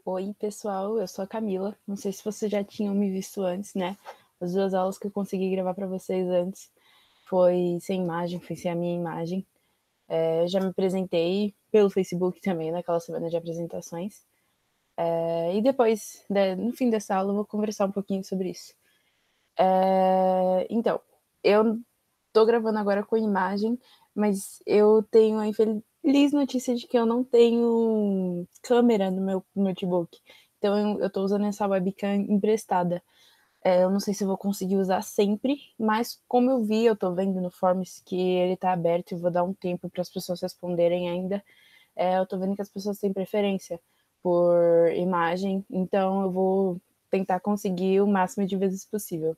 Oi, pessoal, eu sou a Camila. Não sei se vocês já tinham me visto antes, né? As duas aulas que eu consegui gravar para vocês antes foi sem imagem, foi sem a minha imagem. Já me apresentei pelo Facebook também, naquela semana de apresentações. E depois, no fim dessa aula, eu vou conversar um pouquinho sobre isso. Então, eu tô gravando agora com imagem, mas eu tenho a infeliz notícia de que eu não tenho câmera no meu notebook. Então eu tô usando essa webcam emprestada. Eu não sei se eu vou conseguir usar sempre, mas como eu vi, eu tô vendo no Forms que ele tá aberto e vou dar um tempo para as pessoas responderem ainda. Eu tô vendo que as pessoas têm preferência por imagem, então eu vou tentar conseguir o máximo de vezes possível.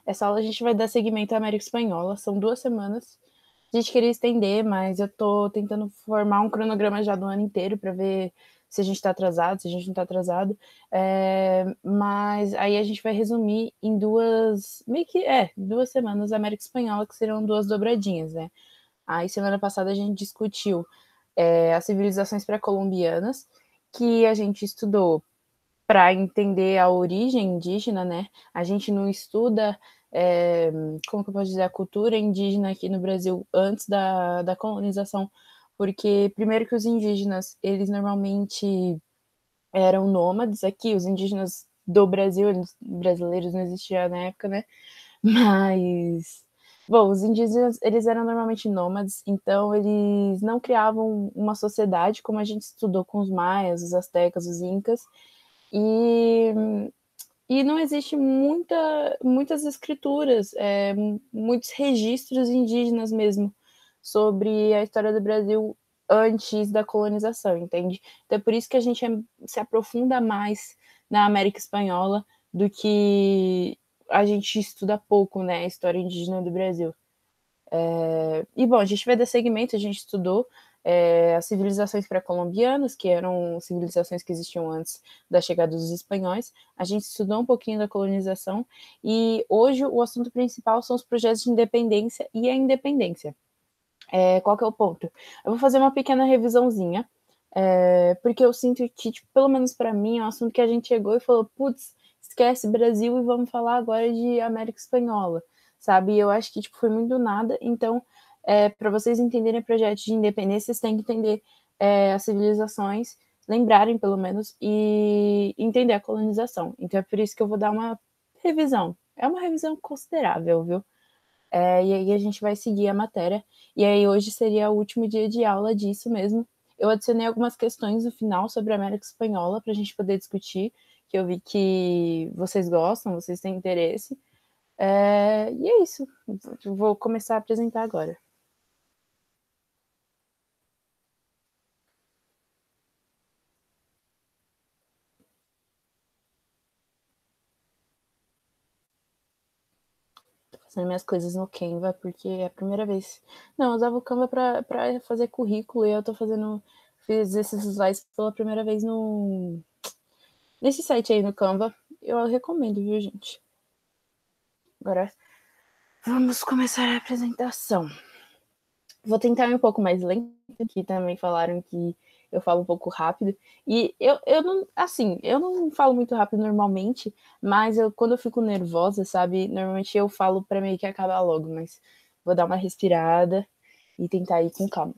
Essa aula a gente vai dar seguimento à América Espanhola, são 2 semanas. A gente queria estender, mas eu tô tentando formar um cronograma já do ano inteiro para ver se a gente está atrasado, se a gente não está atrasado. Mas aí a gente vai resumir em meio que 2 semanas da América Espanhola, que serão 2 dobradinhas, né? Aí semana passada a gente discutiu as civilizações pré-colombianas, que a gente estudou para entender a origem indígena, né? A gente não estuda, como que eu posso dizer, a cultura indígena aqui no Brasil antes da colonização, porque primeiro que os indígenas, eles normalmente eram nômades aqui, os indígenas do Brasil, eles, brasileiros não existiam na época, né? Mas, bom, os indígenas, eles eram normalmente nômades, então eles não criavam uma sociedade como a gente estudou com os maias, os astecas, os incas, e não existe muitas escrituras, muitos registros indígenas mesmo sobre a história do Brasil antes da colonização, entende? Então é por isso que a gente se aprofunda mais na América Espanhola do que a gente estuda pouco, né, a história indígena do Brasil. E bom, a gente vai dar segmento, a gente estudou as civilizações pré-colombianas, que eram civilizações que existiam antes da chegada dos espanhóis. A gente estudou um pouquinho da colonização e hoje o assunto principal são os projetos de independência e a independência. Qual que é o ponto? Eu vou fazer uma pequena revisãozinha, porque eu sinto que, tipo, pelo menos para mim, é um assunto que a gente chegou e falou, putz, esquece Brasil e vamos falar agora de América Espanhola, sabe? E eu acho que tipo, foi muito do nada, então, para vocês entenderem o projeto de independência, vocês têm que entender as civilizações, lembrarem pelo menos, e entender a colonização. Então é por isso que eu vou dar uma revisão. É uma revisão considerável, viu? E aí a gente vai seguir a matéria. E aí hoje seria o último dia de aula disso mesmo. Eu adicionei algumas questões no final sobre a América Espanhola para a gente poder discutir, que eu vi que vocês gostam, vocês têm interesse. E é isso. Vou começar a apresentar agora. Tô fazendo minhas coisas no Canva, porque é a primeira vez. Não, eu usava o Canva para fazer currículo e eu tô fiz esses slides pela primeira vez nesse site aí no Canva. Eu recomendo, viu, gente? Agora vamos começar a apresentação. Vou tentar ir um pouco mais lento, que também falaram que eu falo um pouco rápido. E eu não, assim, eu não falo muito rápido normalmente, mas quando eu fico nervosa, sabe, normalmente eu falo para meio que acabar logo, mas vou dar uma respirada e tentar ir com calma.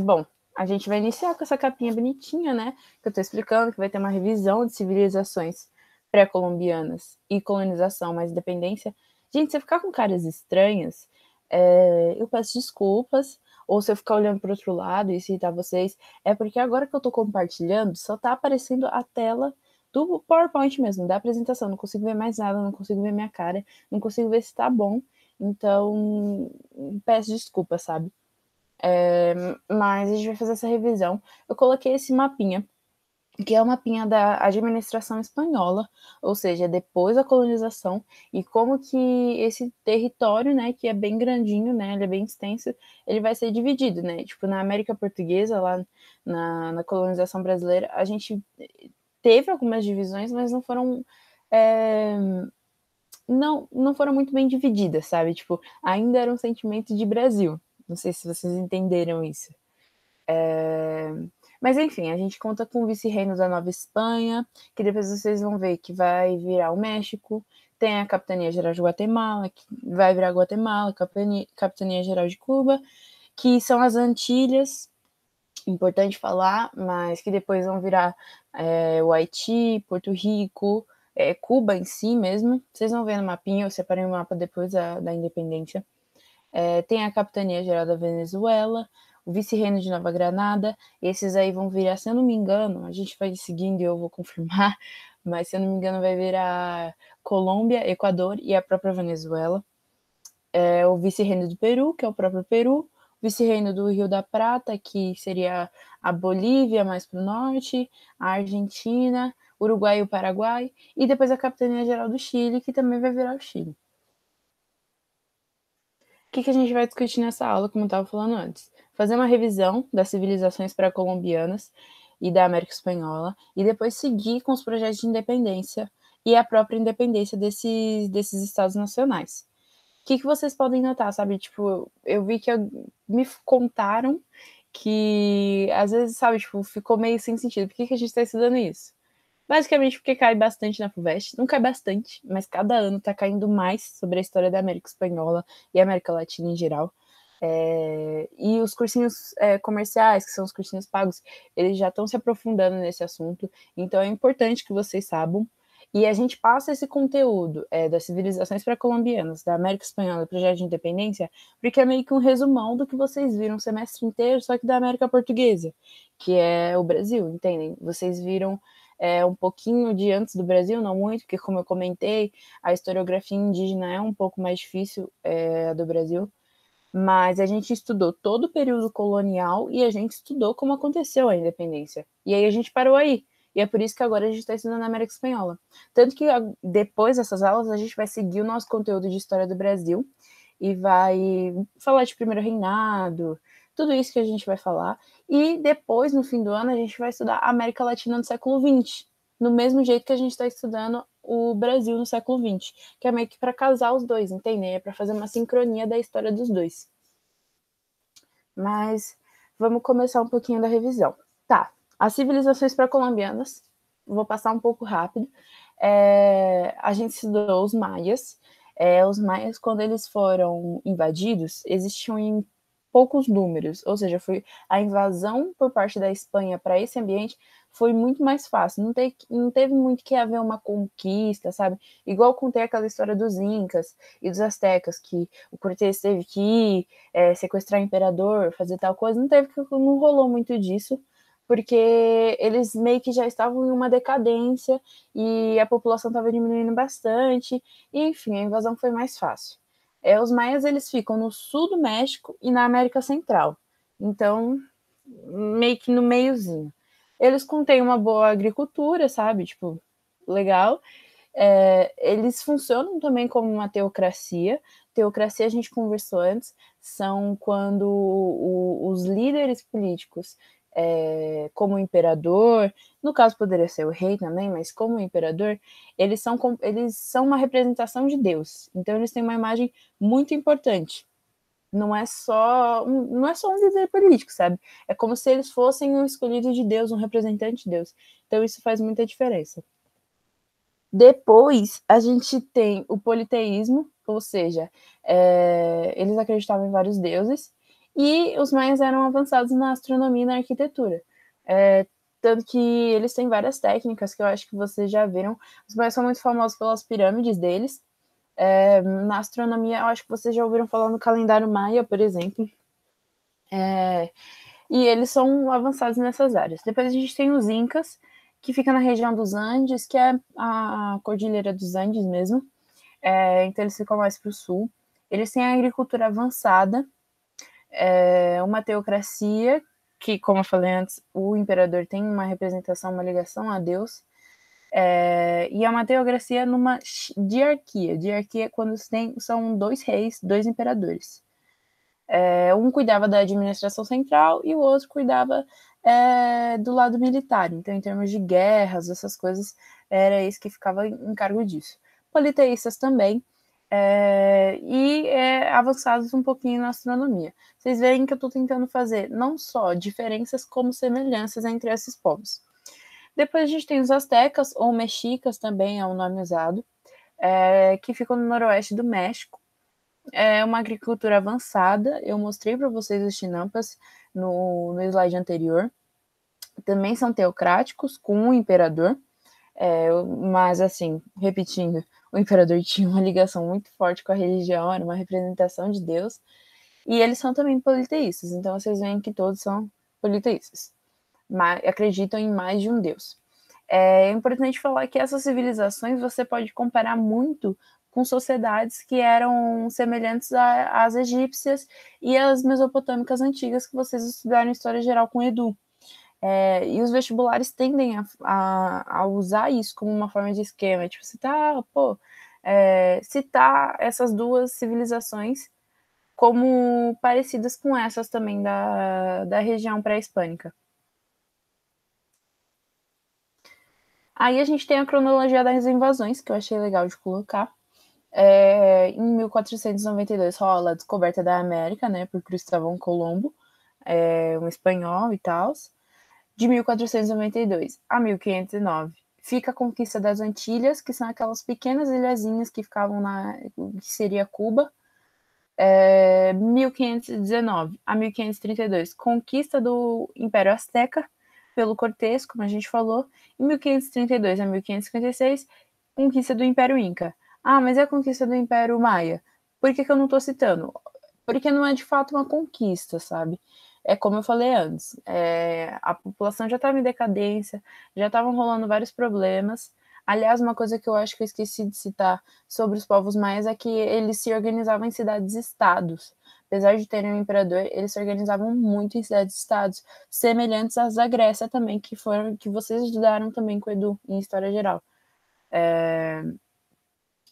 Bom, a gente vai iniciar com essa capinha bonitinha, né? Que eu tô explicando que vai ter uma revisão de civilizações pré-colombianas e colonização mais independência. Gente, se eu ficar com caras estranhas, eu peço desculpas, ou se eu ficar olhando para outro lado e citar vocês, é porque agora que eu tô compartilhando, só tá aparecendo a tela do PowerPoint mesmo, da apresentação. Não consigo ver mais nada, não consigo ver minha cara, não consigo ver se tá bom. Então, peço desculpas, sabe? Mas a gente vai fazer essa revisão. Eu coloquei esse mapinha, que é o mapinha da administração espanhola, ou seja, depois da colonização, e como que esse território, né, que é bem grandinho, né, ele é bem extenso, ele vai ser dividido, né, tipo, na América Portuguesa, lá na colonização brasileira, a gente teve algumas divisões, mas é, não foram muito bem divididas, sabe, tipo, ainda era um sentimento de Brasil, não sei se vocês entenderam isso. Mas enfim, a gente conta com o vice-reino da Nova Espanha, que depois vocês vão ver que vai virar o México. Tem a Capitania Geral de Guatemala, que vai virar Guatemala, Capitania Geral de Cuba, que são as Antilhas, importante falar, mas que depois vão virar o Haiti, Porto Rico, Cuba em si mesmo. Vocês vão ver no mapinha, eu separei um mapa depois da independência. Tem a Capitania Geral da Venezuela, o Vice-Reino de Nova Granada. Esses aí vão virar, se eu não me engano, a gente vai seguindo e eu vou confirmar, mas se eu não me engano vai virar Colômbia, Equador e a própria Venezuela. O Vice-Reino do Peru, que é o próprio Peru, Vice-Reino do Rio da Prata, que seria a Bolívia mais para o norte, a Argentina, Uruguai e o Paraguai, e depois a Capitania Geral do Chile, que também vai virar o Chile. O que a gente vai discutir nessa aula, como eu estava falando antes? Fazer uma revisão das civilizações pré-colombianas e da América Espanhola, e depois seguir com os projetos de independência e a própria independência desses estados nacionais. O que vocês podem notar, sabe? Tipo, eu vi que me contaram que às vezes, sabe, tipo, ficou meio sem sentido. Por que a gente está estudando isso? Basicamente porque cai bastante na FUVEST. Não cai bastante, mas cada ano tá caindo mais sobre a história da América Espanhola e América Latina em geral. E os cursinhos comerciais, que são os cursinhos pagos, eles já estão se aprofundando nesse assunto. Então é importante que vocês saibam. E a gente passa esse conteúdo das civilizações pré-colombianas, da América Espanhola e projeto de independência, porque é meio que um resumão do que vocês viram o semestre inteiro, só que da América Portuguesa, que é o Brasil, entendem? Vocês viram um pouquinho de antes do Brasil, não muito, porque como eu comentei, a historiografia indígena é um pouco mais difícil do Brasil, mas a gente estudou todo o período colonial e a gente estudou como aconteceu a independência. E aí a gente parou aí. E é por isso que agora a gente está estudando a América Espanhola. Tanto que depois dessas aulas a gente vai seguir o nosso conteúdo de história do Brasil e vai falar de primeiro reinado, tudo isso que a gente vai falar. E depois, no fim do ano, a gente vai estudar a América Latina no século XX, no mesmo jeito que a gente está estudando o Brasil no século XX, que é meio que para casar os dois, entendem? É para fazer uma sincronia da história dos dois. Mas vamos começar um pouquinho da revisão. Tá, as civilizações pré-colombianas, vou passar um pouco rápido. A gente estudou os maias. Os maias, quando eles foram invadidos, existiam em poucos números, ou seja, foi a invasão por parte da Espanha para esse ambiente foi muito mais fácil, não teve muito que haver uma conquista, sabe? Igual contei aquela história dos Incas e dos Aztecas, que o Cortés teve que ir sequestrar o imperador, fazer tal coisa, não rolou muito disso, porque eles meio que já estavam em uma decadência e a população estava diminuindo bastante, e, enfim, a invasão foi mais fácil. Os maias, eles ficam no sul do México e na América Central, então, meio que no meiozinho. Eles contêm uma boa agricultura, sabe, tipo, legal. Eles funcionam também como uma teocracia. Teocracia, a gente conversou antes, são quando os líderes políticos, como o imperador, no caso poderia ser o rei também, mas como o imperador, eles são uma representação de Deus. Então eles têm uma imagem muito importante. Não é só um líder político, sabe? É como se eles fossem um escolhido de Deus, um representante de Deus. Então isso faz muita diferença. Depois, a gente tem o politeísmo, ou seja, eles acreditavam em vários deuses, e os maias eram avançados na astronomia e na arquitetura. Tanto que eles têm várias técnicas que eu acho que vocês já viram. Os maias são muito famosos pelas pirâmides deles. Na astronomia, eu acho que vocês já ouviram falar no calendário maia, por exemplo. E eles são avançados nessas áreas. Depois a gente tem os Incas, que fica na região dos Andes, que é a Cordilheira dos Andes mesmo. Então eles ficam mais para o sul. Eles têm a agricultura avançada, uma teocracia, que, como eu falei antes, o imperador tem uma representação, uma ligação a Deus, e é uma teocracia numa diarquia. Diarquia é quando são dois reis, dois imperadores. Um cuidava da administração central e o outro cuidava do lado militar. Então, em termos de guerras, essas coisas, era esse que ficava em cargo disso. Politeístas também. e avançados um pouquinho na astronomia. Vocês veem que eu estou tentando fazer não só diferenças, como semelhanças entre esses povos. Depois a gente tem os astecas, ou mexicas também é o nome usado, que ficam no noroeste do México. É uma agricultura avançada, eu mostrei para vocês os chinampas no slide anterior. Também são teocráticos, com um imperador, mas assim, repetindo, o imperador tinha uma ligação muito forte com a religião, era uma representação de Deus, e eles são também politeístas, então vocês veem que todos são politeístas, acreditam em mais de um Deus. É importante falar que essas civilizações você pode comparar muito com sociedades que eram semelhantes às egípcias e às mesopotâmicas antigas que vocês estudaram em História Geral com o Edu. E os vestibulares tendem a usar isso como uma forma de esquema, tipo, citar essas duas civilizações como parecidas com essas também da região pré-hispânica. Aí a gente tem a cronologia das invasões, que eu achei legal de colocar. Em 1492 rola a descoberta da América, né, por Cristóvão Colombo, um espanhol e tal. De 1492 a 1509 fica a conquista das Antilhas, que são aquelas pequenas ilhazinhas que ficavam que seria Cuba. 1519 a 1532, conquista do Império Azteca pelo Cortés, como a gente falou. Em 1532 a 1556, conquista do Império Inca. Ah, mas é a conquista do Império Maia? Por que eu não estou citando? Porque não é de fato uma conquista, sabe? É como eu falei antes, a população já estava em decadência, já estavam rolando vários problemas. Aliás, uma coisa que eu acho que eu esqueci de citar sobre os povos maias é que eles se organizavam em cidades-estados. Apesar de terem um imperador, eles se organizavam muito em cidades-estados, semelhantes às da Grécia também, que vocês estudaram também com o Edu, em História Geral.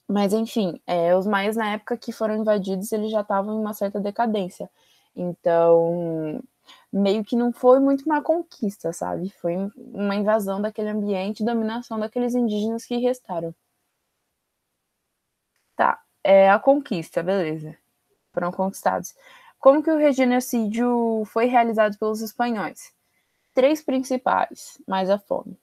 Mas, enfim, os maias, na época que foram invadidos, eles já estavam em uma certa decadência. Então, meio que não foi muito uma conquista, sabe? Foi uma invasão daquele ambiente, dominação daqueles indígenas que restaram. Tá, a conquista, beleza. Foram conquistados. Como que o genocídio foi realizado pelos espanhóis? 3 principais, mais a fome.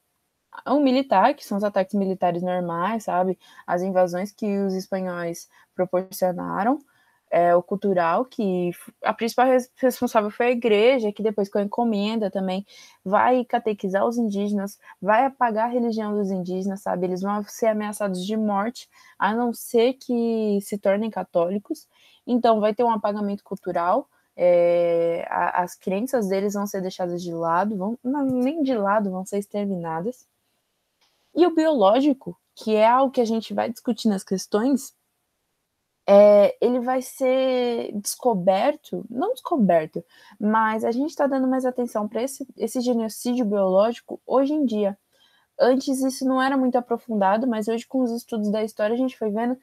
O militar, que são os ataques militares normais, sabe? As invasões que os espanhóis proporcionaram. O cultural, que a principal responsável foi a igreja, que depois com a encomenda também vai catequizar os indígenas, vai apagar a religião dos indígenas, sabe? Eles vão ser ameaçados de morte, a não ser que se tornem católicos. Então vai ter um apagamento cultural, as crenças deles vão ser deixadas de lado, nem de lado, vão ser exterminadas. E o biológico, que é algo que a gente vai discutir nas questões, ele vai ser descoberto, não descoberto, mas a gente está dando mais atenção para esse genocídio biológico hoje em dia. Antes isso não era muito aprofundado, mas hoje com os estudos da história a gente foi vendo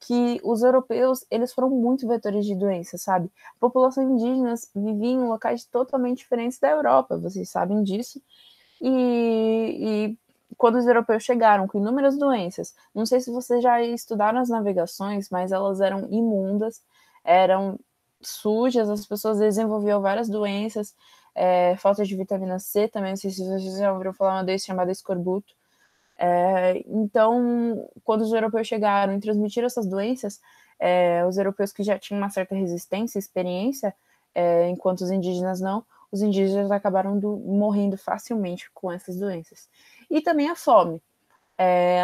que os europeus, eles foram muito vetores de doença, sabe? A população indígena vivia em locais totalmente diferentes da Europa, vocês sabem disso. E quando os europeus chegaram com inúmeras doenças, não sei se vocês já estudaram as navegações, mas elas eram imundas, eram sujas, as pessoas desenvolviam várias doenças, falta de vitamina C também, não sei se vocês já ouviram falar uma doença chamada escorbuto. Então, quando os europeus chegaram e transmitiram essas doenças, os europeus que já tinham uma certa resistência, experiência, enquanto os indígenas não, os indígenas acabaram morrendo facilmente com essas doenças. E também a fome.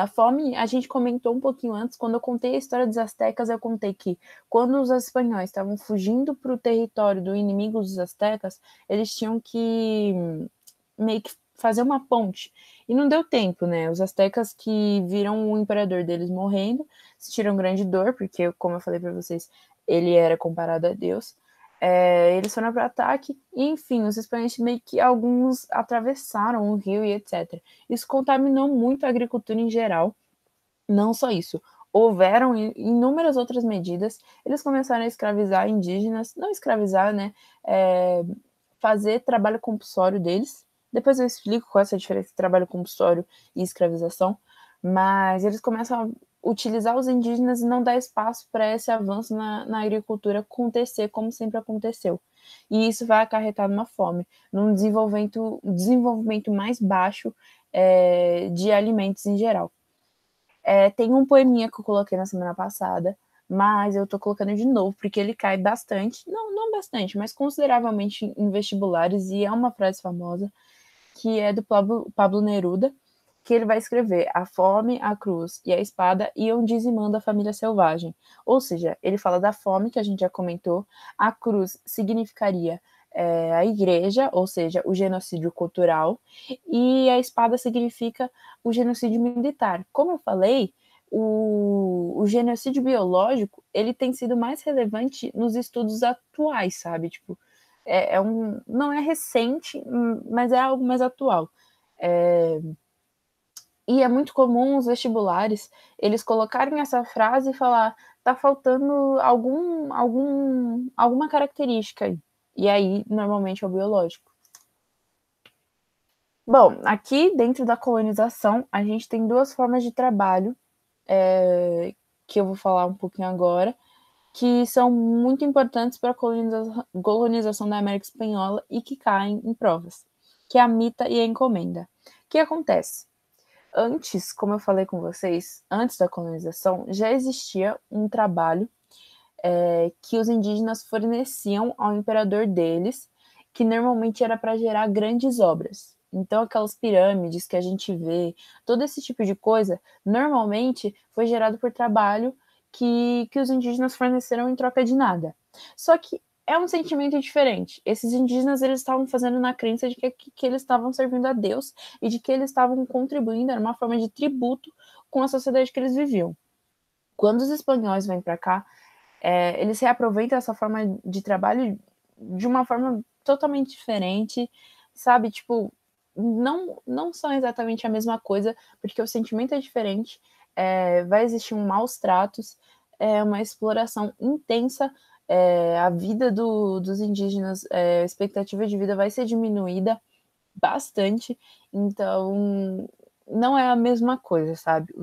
A fome, a gente comentou um pouquinho antes, quando eu contei a história dos astecas, eu contei que quando os espanhóis estavam fugindo para o território do inimigo dos astecas, eles tinham que meio que fazer uma ponte. E não deu tempo, né? Os astecas que viram o imperador deles morrendo, sentiram grande dor, porque, como eu falei para vocês, ele era comparado a Deus. Eles foram para ataque, e enfim, os espanhóis meio que alguns atravessaram o rio e etc. Isso contaminou muito a agricultura em geral. Não só isso, houveram inúmeras outras medidas. Eles começaram a escravizar indígenas, não escravizar, né? Fazer trabalho compulsório deles. Depois eu explico qual é essa diferença entre trabalho compulsório e escravização. Mas eles começam utilizar os indígenas e não dar espaço para esse avanço na agricultura acontecer como sempre aconteceu. E isso vai acarretar numa fome, num desenvolvimento mais baixo de alimentos em geral. Tem um poeminha que eu coloquei na semana passada, mas eu tô colocando de novo, porque ele cai bastante, não bastante, mas consideravelmente em vestibulares, e é uma frase famosa, que é do Pablo Neruda, que ele vai escrever: a fome, a cruz e a espada iam dizimando a família selvagem. Ou seja, ele fala da fome, que a gente já comentou, a cruz significaria a igreja, ou seja, o genocídio cultural, e a espada significa o genocídio militar. Como eu falei, o genocídio biológico, ele tem sido mais relevante nos estudos atuais, sabe? Tipo, não é recente, mas é algo mais atual. E é muito comum os vestibulares eles colocarem essa frase e falar: tá faltando alguma característica aí. E aí, normalmente, é o biológico. Bom, aqui dentro da colonização, a gente tem duas formas de trabalho, que eu vou falar um pouquinho agora, que são muito importantes para a colonização da América Espanhola e que caem em provas, que é a mita e a encomenda. O que acontece? Antes, como eu falei com vocês, antes da colonização, já existia um trabalho que os indígenas forneciam ao imperador deles, que normalmente era para gerar grandes obras. Então, aquelas pirâmides que a gente vê, todo esse tipo de coisa, normalmente foi gerado por trabalho que os indígenas forneceram em troca de nada. Só que é um sentimento diferente. Esses indígenas eles estavam fazendo na crença de que eles estavam servindo a Deus e de que eles estavam contribuindo, era uma forma de tributo com a sociedade que eles viviam. Quando os espanhóis vêm para cá, eles reaproveitam essa forma de trabalho de uma forma totalmente diferente, sabe? Tipo, não são exatamente a mesma coisa, porque o sentimento é diferente, vai existir um maus tratos, uma exploração intensa, a vida dos indígenas, a expectativa de vida vai ser diminuída bastante, então não é a mesma coisa, sabe?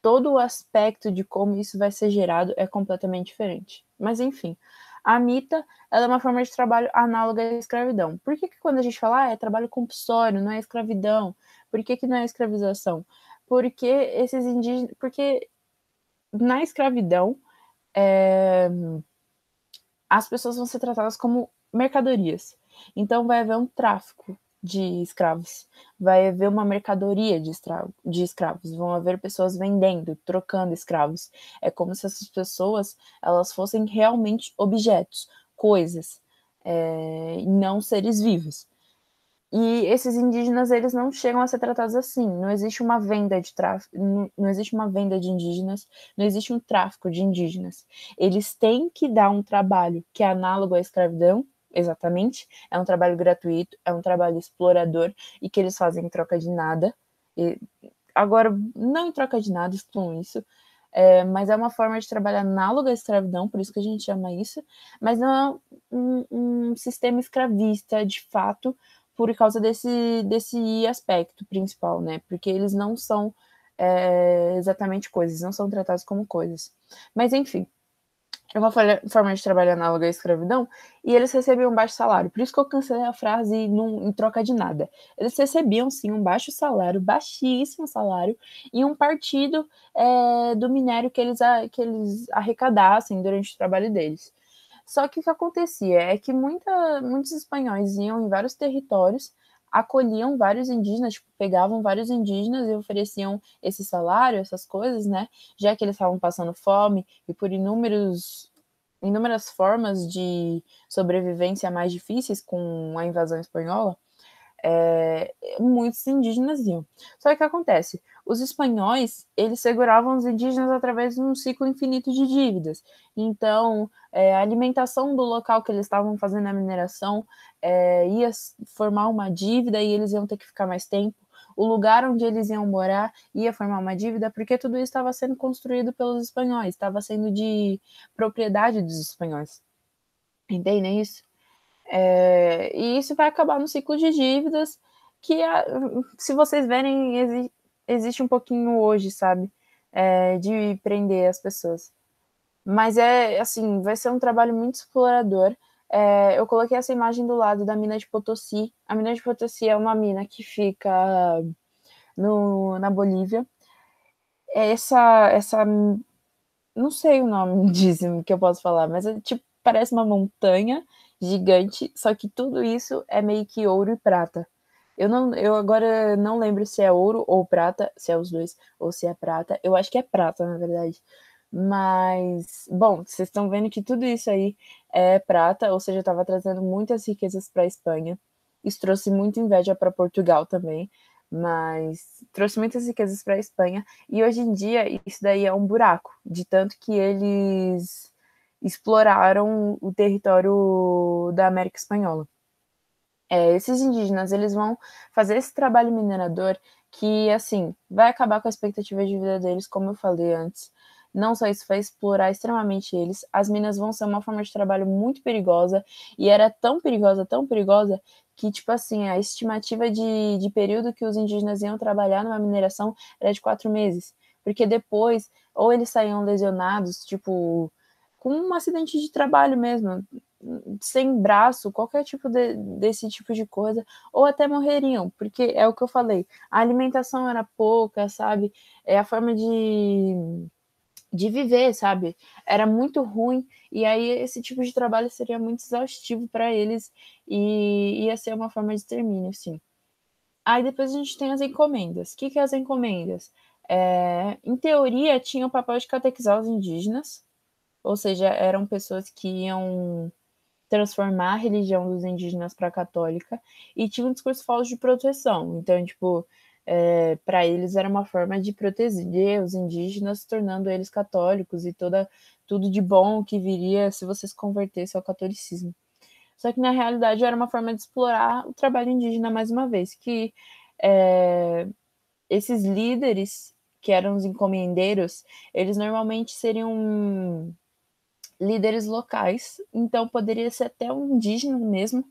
Todo o aspecto de como isso vai ser gerado é completamente diferente. Mas enfim, a mita ela é uma forma de trabalho análoga à escravidão. Por que quando a gente fala é trabalho compulsório, não é escravidão? Por que não é escravização? Porque esses indígenas, porque na escravidão as pessoas vão ser tratadas como mercadorias. Então vai haver um tráfico de escravos, vai haver uma mercadoria de escravos, vão haver pessoas vendendo, trocando escravos. É como se essas pessoas elas fossem realmente objetos, coisas, e não seres vivos. E esses indígenas eles não chegam a ser tratados assim. Não existe uma venda de tráfico, não existe uma venda de indígenas, não existe um tráfico de indígenas. Eles têm que dar um trabalho que é análogo à escravidão, exatamente. É um trabalho gratuito, é um trabalho explorador e que eles fazem em troca de nada. E, agora, não em troca de nada, excluam isso. Mas é uma forma de trabalho análoga à escravidão, por isso que a gente chama isso, mas não é um sistema escravista de fato, por causa desse aspecto principal, né? Porque eles não são exatamente coisas, não são tratados como coisas. Mas enfim, é uma forma de trabalho análoga à escravidão e eles recebiam um baixo salário. Por isso que eu cancelei a frase em troca de nada. Eles recebiam, sim, um baixo salário, baixíssimo salário, e um partido do minério que eles arrecadassem durante o trabalho deles. Só que o que acontecia é que muitos espanhóis iam em vários territórios, acolhiam vários indígenas, tipo, pegavam vários indígenas e ofereciam esse salário, essas coisas, né? Já que eles estavam passando fome e por inúmeras formas de sobrevivência mais difíceis com a invasão espanhola, muitos indígenas iam. Só que o que acontece? Os espanhóis, eles seguravam os indígenas através de um ciclo infinito de dívidas. Então, a alimentação do local que eles estavam fazendo a mineração ia formar uma dívida e eles iam ter que ficar mais tempo. O lugar onde eles iam morar ia formar uma dívida, porque tudo isso estava sendo construído pelos espanhóis, estava sendo de propriedade dos espanhóis. Entendem isso? E isso vai acabar no ciclo de dívidas que, se vocês verem, existe um pouquinho hoje, sabe? de prender as pessoas. Mas assim, vai ser um trabalho muito explorador. Eu coloquei essa imagem do lado da mina de Potosí. A mina de Potosí é uma mina que fica na Bolívia. Essa não sei o nome disso que eu posso falar, mas tipo, parece uma montanha gigante, só que tudo isso é meio que ouro e prata. Eu agora não lembro se é ouro ou prata, se é os dois, ou se é prata. Eu acho que é prata, na verdade. Mas, bom, vocês estão vendo que tudo isso aí é prata, ou seja, estava trazendo muitas riquezas para a Espanha. Isso trouxe muita inveja para Portugal também, mas trouxe muitas riquezas para a Espanha. E hoje em dia, isso daí é um buraco, de tanto que eles exploraram o território da América Espanhola. Esses indígenas, eles vão fazer esse trabalho minerador que, assim, vai acabar com a expectativa de vida deles, como eu falei antes. Não só isso, vai explorar extremamente eles. As minas vão ser uma forma de trabalho muito perigosa, e era tão perigosa, que, tipo assim, a estimativa de período que os indígenas iam trabalhar numa mineração era de 4 meses. Porque depois, ou eles saíam lesionados, tipo, com um acidente de trabalho mesmo, sem braço, qualquer tipo desse tipo de coisa, ou até morreriam, porque é o que eu falei, a alimentação era pouca, sabe? A forma de viver, sabe? Era muito ruim, e aí esse tipo de trabalho seria muito exaustivo para eles e ia ser uma forma de extermínio, sim. Aí depois a gente tem as encomendas. O que é as encomendas? Em teoria, tinha o papel de catequizar os indígenas, ou seja, eram pessoas que iam transformar a religião dos indígenas para católica e tinha um discurso falso de proteção. Então, tipo, para eles era uma forma de proteger os indígenas, tornando eles católicos e tudo de bom que viria se você se convertesse ao catolicismo. Só que na realidade era uma forma de explorar o trabalho indígena mais uma vez, que esses líderes que eram os encomendeiros, eles normalmente seriam líderes locais, então poderia ser até um indígena mesmo,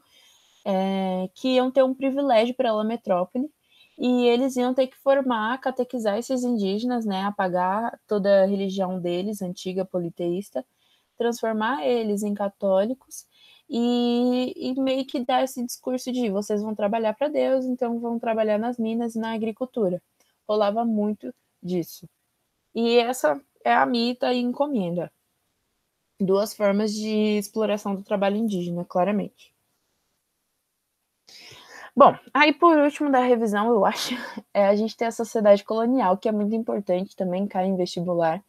que iam ter um privilégio pela metrópole, e eles iam ter que formar, catequizar esses indígenas, né, apagar toda a religião deles, antiga politeísta, transformar eles em católicos e meio que dar esse discurso de vocês vão trabalhar para Deus, então vão trabalhar nas minas e na agricultura. Rolava muito disso. E essa é a mita e encomenda. Duas formas de exploração do trabalho indígena, claramente. Bom, aí por último da revisão, eu acho, a gente tem a sociedade colonial, que é muito importante, também cai em vestibular,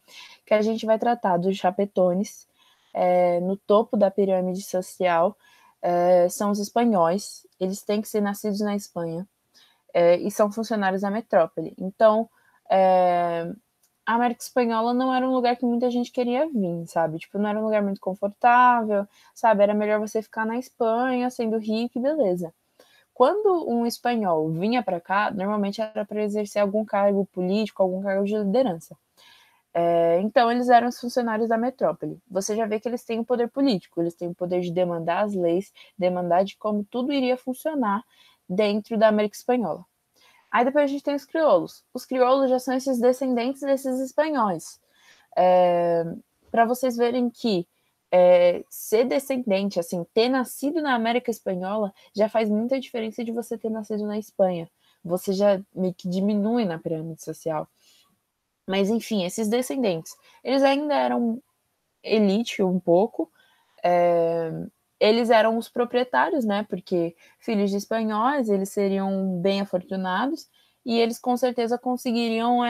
que a gente vai tratar dos chapetones, no topo da pirâmide social, são os espanhóis, eles têm que ser nascidos na Espanha, e são funcionários da metrópole. Então, a América Espanhola não era um lugar que muita gente queria vir, sabe? Tipo, não era um lugar muito confortável, sabe? Era melhor você ficar na Espanha, sendo rico e beleza. Quando um espanhol vinha para cá, normalmente era para exercer algum cargo político, algum cargo de liderança. Então, eles eram os funcionários da metrópole. Você já vê que eles têm o poder político, eles têm o poder de demandar as leis, demandar de como tudo iria funcionar dentro da América Espanhola. Aí depois a gente tem os crioulos. Os crioulos já são esses descendentes desses espanhóis. Para vocês verem que ser descendente, assim, ter nascido na América Espanhola já faz muita diferença de você ter nascido na Espanha. Você já meio que diminui na pirâmide social. Mas enfim, esses descendentes, eles ainda eram elite um pouco. É, eles eram os proprietários, né? Porque filhos de espanhóis, eles seriam bem afortunados e eles com certeza conseguiriam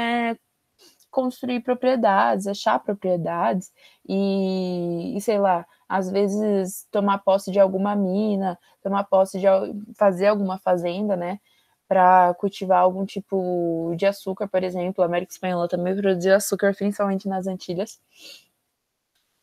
construir propriedades, achar propriedades e sei lá, às vezes tomar posse de alguma mina, tomar posse de fazer alguma fazenda, né? Para cultivar algum tipo de açúcar, por exemplo. A América Espanhola também produziu açúcar, principalmente nas Antilhas.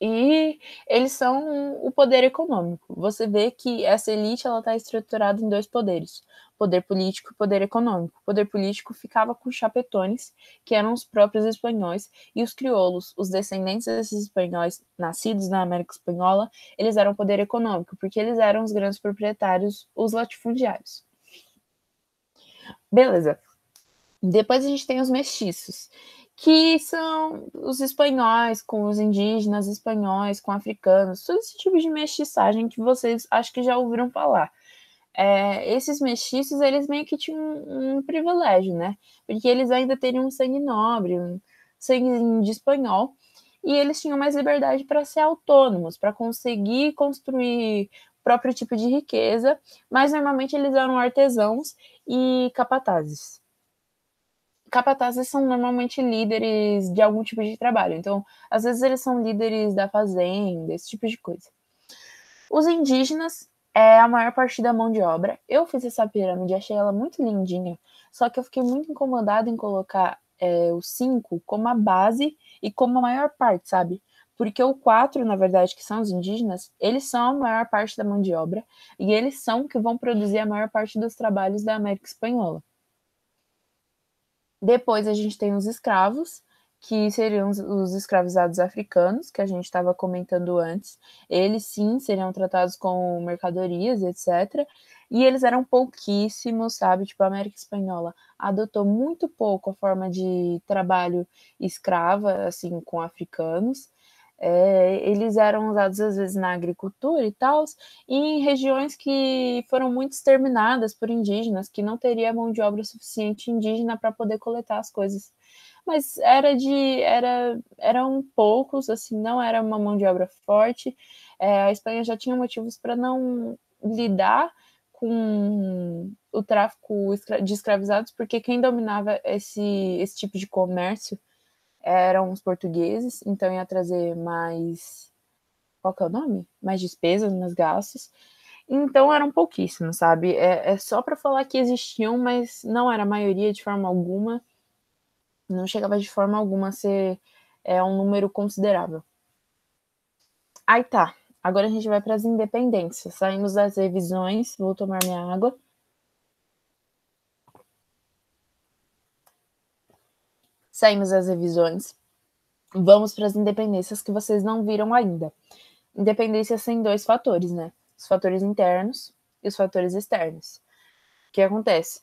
E eles são o poder econômico. Você vê que essa elite ela está estruturada em dois poderes: poder político e poder econômico. O poder político ficava com os chapetones, que eram os próprios espanhóis, e os crioulos, os descendentes desses espanhóis nascidos na América Espanhola, eles eram poder econômico, porque eles eram os grandes proprietários, os latifundiários. Beleza. Depois a gente tem os mestiços, que são os espanhóis com os indígenas espanhóis, com africanos, todo esse tipo de mestiçagem que vocês acho que já ouviram falar. Esses mestiços, eles meio que tinham um privilégio, né? Porque eles ainda teriam um sangue nobre, um sangue de espanhol, e eles tinham mais liberdade para ser autônomos, para conseguir construir o próprio tipo de riqueza, mas normalmente eles eram artesãos e capatazes. Capatazes são normalmente líderes de algum tipo de trabalho, então às vezes eles são líderes da fazenda, esse tipo de coisa. Os indígenas é a maior parte da mão de obra. Eu fiz essa pirâmide, achei ela muito lindinha, só que eu fiquei muito incomodada em colocar o 5 como a base e como a maior parte, sabe? Porque o 4, na verdade, que são os indígenas, eles são a maior parte da mão de obra e eles são que vão produzir a maior parte dos trabalhos da América Espanhola. Depois a gente tem os escravos, que seriam os escravizados africanos, que a gente estava comentando antes. Eles sim seriam tratados como mercadorias, etc. E eles eram pouquíssimos, sabe? Tipo, a América Espanhola adotou muito pouco a forma de trabalho escrava, assim, com africanos. Eles eram usados às vezes na agricultura e tal, e em regiões que foram muito exterminadas por indígenas, que não teria mão de obra suficiente indígena para poder coletar as coisas. Mas eram poucos, assim, não era uma mão de obra forte. A Espanha já tinha motivos para não lidar com o tráfico de escravizados, porque quem dominava esse tipo de comércio eram os portugueses, então ia trazer mais. Qual que é o nome? Mais despesas, mais gastos. Então eram pouquíssimos, sabe? É só para falar que existiam, mas não era a maioria de forma alguma. Não chegava de forma alguma a ser um número considerável. Aí tá. Agora a gente vai para as independências. Saímos das revisões. Vou tomar minha água. Saímos das revisões. Vamos para as independências que vocês não viram ainda. Independências tem dois fatores, né? Os fatores internos e os fatores externos. O que acontece?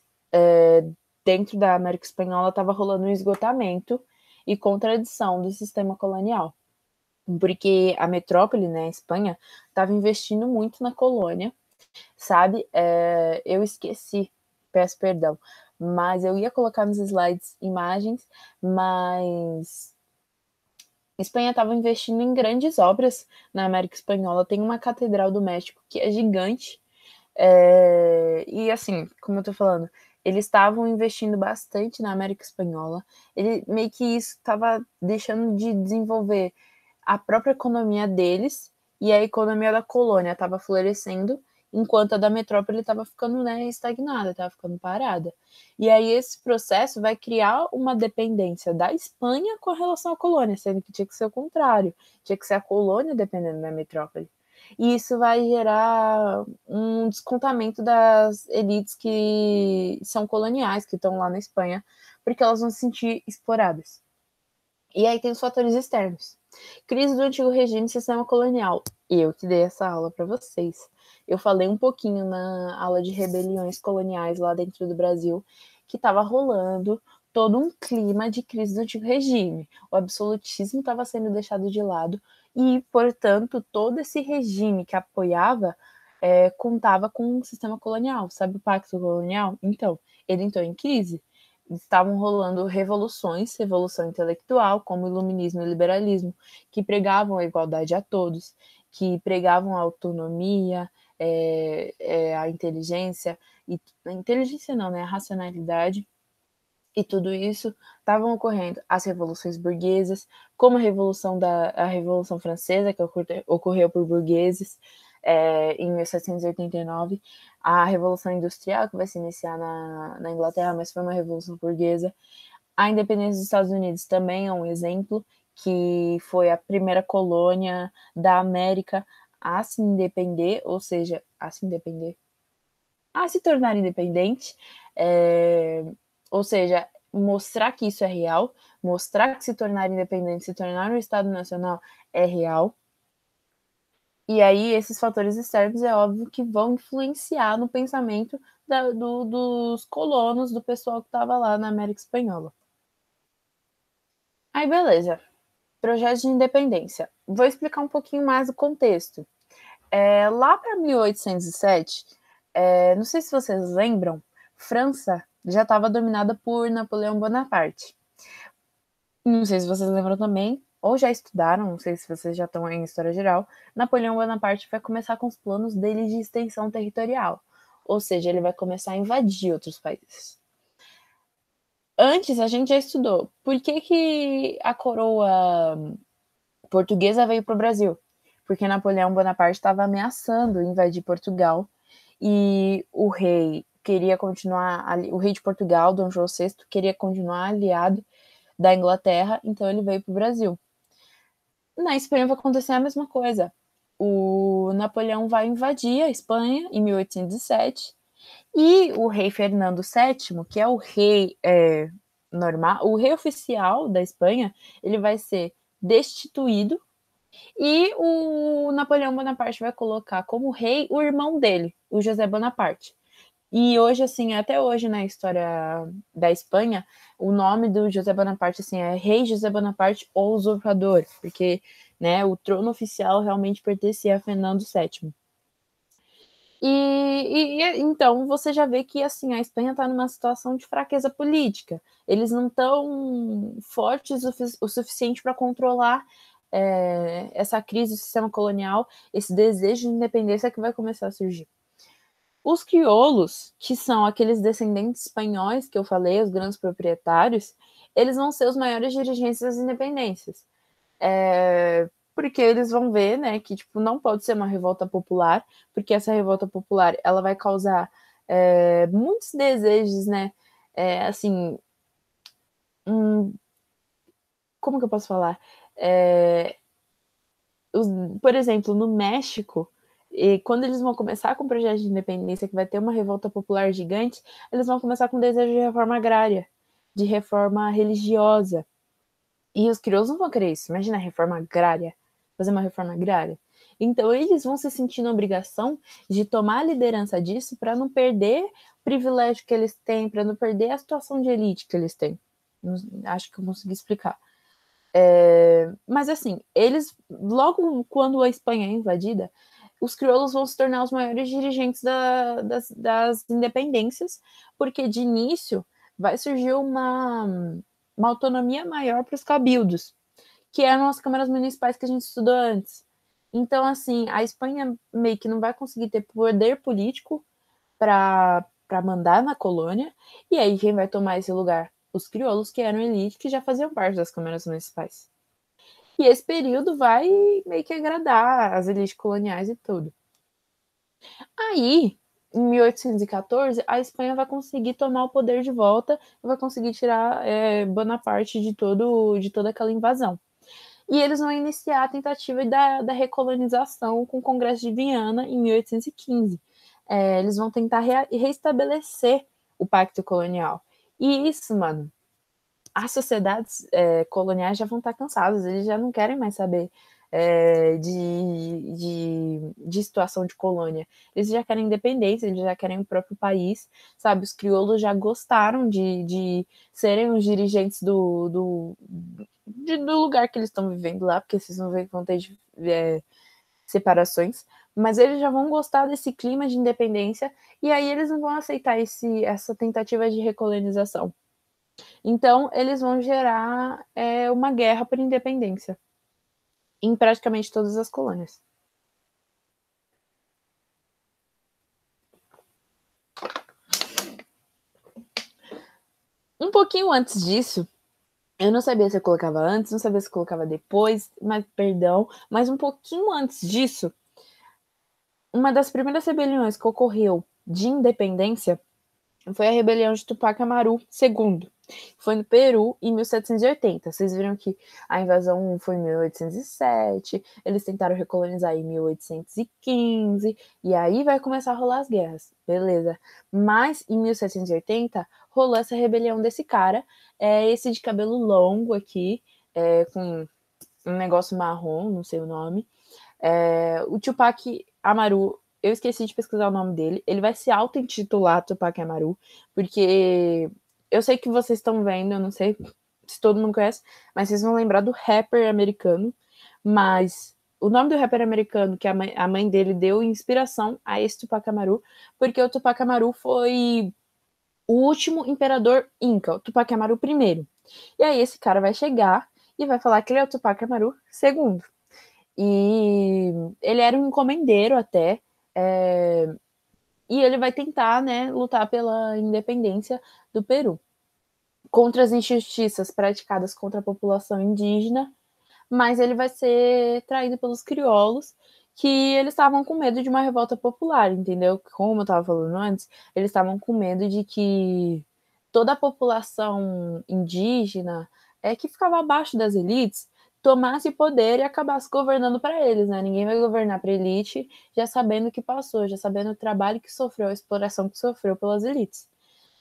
Dentro da América Espanhola estava rolando um esgotamento e contradição do sistema colonial, porque a metrópole, né, a Espanha, estava investindo muito na colônia, sabe? Eu esqueci, peço perdão, mas eu ia colocar nos slides imagens, mas Espanha estava investindo em grandes obras na América Espanhola. Tem uma Catedral do México que é gigante. E assim, como eu tô falando, eles estavam investindo bastante na América Espanhola. Ele meio que isso estava deixando de desenvolver a própria economia deles e a economia da colônia estava florescendo, enquanto a da metrópole estava ficando, né, estagnada, estava ficando parada. E aí esse processo vai criar uma dependência da Espanha com relação à colônia, sendo que tinha que ser o contrário, tinha que ser a colônia dependendo da metrópole. E isso vai gerar um descontamento das elites que são coloniais, que estão lá na Espanha, porque elas vão se sentir exploradas. E aí tem os fatores externos. Crise do antigo regime e sistema colonial. Eu que dei essa aula para vocês. Eu falei um pouquinho na aula de rebeliões coloniais lá dentro do Brasil, que estava rolando todo um clima de crise do antigo regime. O absolutismo estava sendo deixado de lado e, portanto, todo esse regime que apoiava contava com um sistema colonial. Sabe o pacto colonial? Então, ele entrou em crise. Estavam rolando revoluções, revolução intelectual, como o iluminismo e o liberalismo, que pregavam a igualdade a todos, que pregavam a autonomia, a inteligência, e a inteligência não, né? A racionalidade, e tudo isso estavam ocorrendo as revoluções burguesas, como a Revolução Francesa, que ocorreu por burgueses em 1789, a Revolução Industrial, que vai se iniciar na Inglaterra, mas foi uma revolução burguesa. A independência dos Estados Unidos também é um exemplo, que foi a primeira colônia da América a se independer, ou seja, a se tornar independente, ou seja, mostrar que isso é real, mostrar que se tornar independente, se tornar um Estado nacional é real. E aí esses fatores externos é óbvio que vão influenciar no pensamento dos colonos, do pessoal que estava lá na América Espanhola. Aí, beleza. Projeto de independência. Vou explicar um pouquinho mais o contexto. Lá para 1807, não sei se vocês lembram, França já estava dominada por Napoleão Bonaparte. Não sei se vocês lembram também, ou já estudaram, não sei se vocês já estão em história geral, Napoleão Bonaparte vai começar com os planos dele de extensão territorial, ou seja, ele vai começar a invadir outros países. Antes, a gente já estudou por que a coroa portuguesa veio para o Brasil, porque Napoleão Bonaparte estava ameaçando invadir Portugal e o rei queria continuar, o rei de Portugal, Dom João VI, queria continuar aliado da Inglaterra, então ele veio para o Brasil. Na Espanha vai acontecer a mesma coisa. O Napoleão vai invadir a Espanha em 1807 e o rei Fernando VII, que é o rei normal, o rei oficial da Espanha, ele vai ser destituído e o Napoleão Bonaparte vai colocar como rei o irmão dele, o José Bonaparte. E hoje, assim, até hoje na história da Espanha, o nome do José Bonaparte, assim, é Rei José Bonaparte ou Usurpador, porque, né, o trono oficial realmente pertencia a Fernando VII. Então você já vê que assim a Espanha está numa situação de fraqueza política. Eles não estão fortes o suficiente para controlar essa crise do sistema colonial, esse desejo de independência que vai começar a surgir. Os crioulos, que são aqueles descendentes espanhóis que eu falei, os grandes proprietários, eles vão ser os maiores dirigentes das independências. Porque eles vão ver, né, que tipo não pode ser uma revolta popular, porque essa revolta popular ela vai causar muitos desejos, né, assim, como que eu posso falar? Por exemplo, no México, quando eles vão começar com o projeto de independência, que vai ter uma revolta popular gigante, eles vão começar com desejo de reforma agrária, de reforma religiosa. E os crioulos não vão querer isso. Imagina a reforma agrária, fazer uma reforma agrária. Então, eles vão se sentir na obrigação de tomar a liderança disso para não perder o privilégio que eles têm, para não perder a situação de elite que eles têm. Acho que eu consegui explicar. Mas assim, eles, logo quando a Espanha é invadida, os crioulos vão se tornar os maiores dirigentes das independências, porque de início vai surgir uma autonomia maior para os cabildos, que eram as câmaras municipais que a gente estudou antes. Então, assim, a Espanha meio que não vai conseguir ter poder político para mandar na colônia, e aí quem vai tomar esse lugar? Os crioulos, que eram elite, que já faziam parte das câmaras municipais. E esse período vai meio que agradar as elites coloniais e tudo. Aí, em 1814, a Espanha vai conseguir tomar o poder de volta e vai conseguir tirar Bonaparte de toda aquela invasão. E eles vão iniciar a tentativa da recolonização com o Congresso de Viana em 1815. Eles vão tentar reestabelecer o pacto colonial. E isso, mano, as sociedades coloniais já vão estar cansadas, eles já não querem mais saber de situação de colônia. Eles já querem independência, eles já querem o próprio país, sabe? Os crioulos já gostaram de serem os dirigentes do lugar que eles estão vivendo lá, porque vocês vão ter separações, mas eles já vão gostar desse clima de independência e aí eles não vão aceitar essa tentativa de recolonização. Então, eles vão gerar uma guerra por independência em praticamente todas as colônias. Um pouquinho antes disso, eu não sabia se eu colocava antes, não sabia se eu colocava depois, mas perdão, mas um pouquinho antes disso, uma das primeiras rebeliões que ocorreu de independência foi a rebelião de Tupac Amaru II. Foi no Peru em 1780. Vocês viram que a invasão foi em 1807, eles tentaram recolonizar em 1815, e aí vai começar a rolar as guerras, beleza. Mas em 1780 rolou essa rebelião desse cara, esse de cabelo longo aqui, com um negócio marrom, não sei o nome. O Tupac Amaru, eu esqueci de pesquisar o nome dele, ele vai se auto-intitular Tupac Amaru, porque eu sei que vocês estão vendo, eu não sei se todo mundo conhece, mas vocês vão lembrar do rapper americano. Mas o nome do rapper americano que a mãe dele deu inspiração a esse Tupac Amaru, porque o Tupac Amaru foi o último imperador Inca, o Tupac Amaru I. E aí esse cara vai chegar e vai falar que ele é o Tupac Amaru II. E ele era um encomendeiro até, e ele vai tentar, né, lutar pela independência do Peru contra as injustiças praticadas contra a população indígena, mas ele vai ser traído pelos crioulos, que eles estavam com medo de uma revolta popular, entendeu? Como eu estava falando antes, eles estavam com medo de que toda a população indígena que ficava abaixo das elites tomasse poder e acabasse governando para eles, né? Ninguém vai governar para a elite já sabendo o que passou, já sabendo o trabalho que sofreu, a exploração que sofreu pelas elites.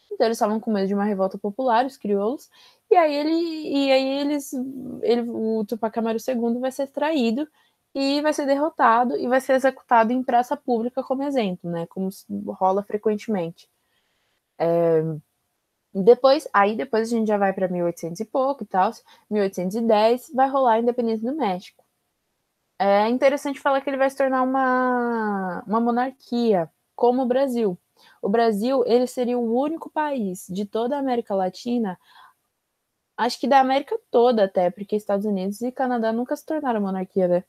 Então eles estavam com medo de uma revolta popular, os crioulos, e aí o Tupac Amaru II vai ser traído e vai ser derrotado e vai ser executado em praça pública como exemplo, né? Como rola frequentemente. Depois a gente já vai para 1800 e pouco e tal, 1810 vai rolar a independência do México. É interessante falar que ele vai se tornar uma monarquia, como o Brasil. O Brasil, ele seria o único país de toda a América Latina, acho que da América toda até, porque Estados Unidos e Canadá nunca se tornaram monarquia, né?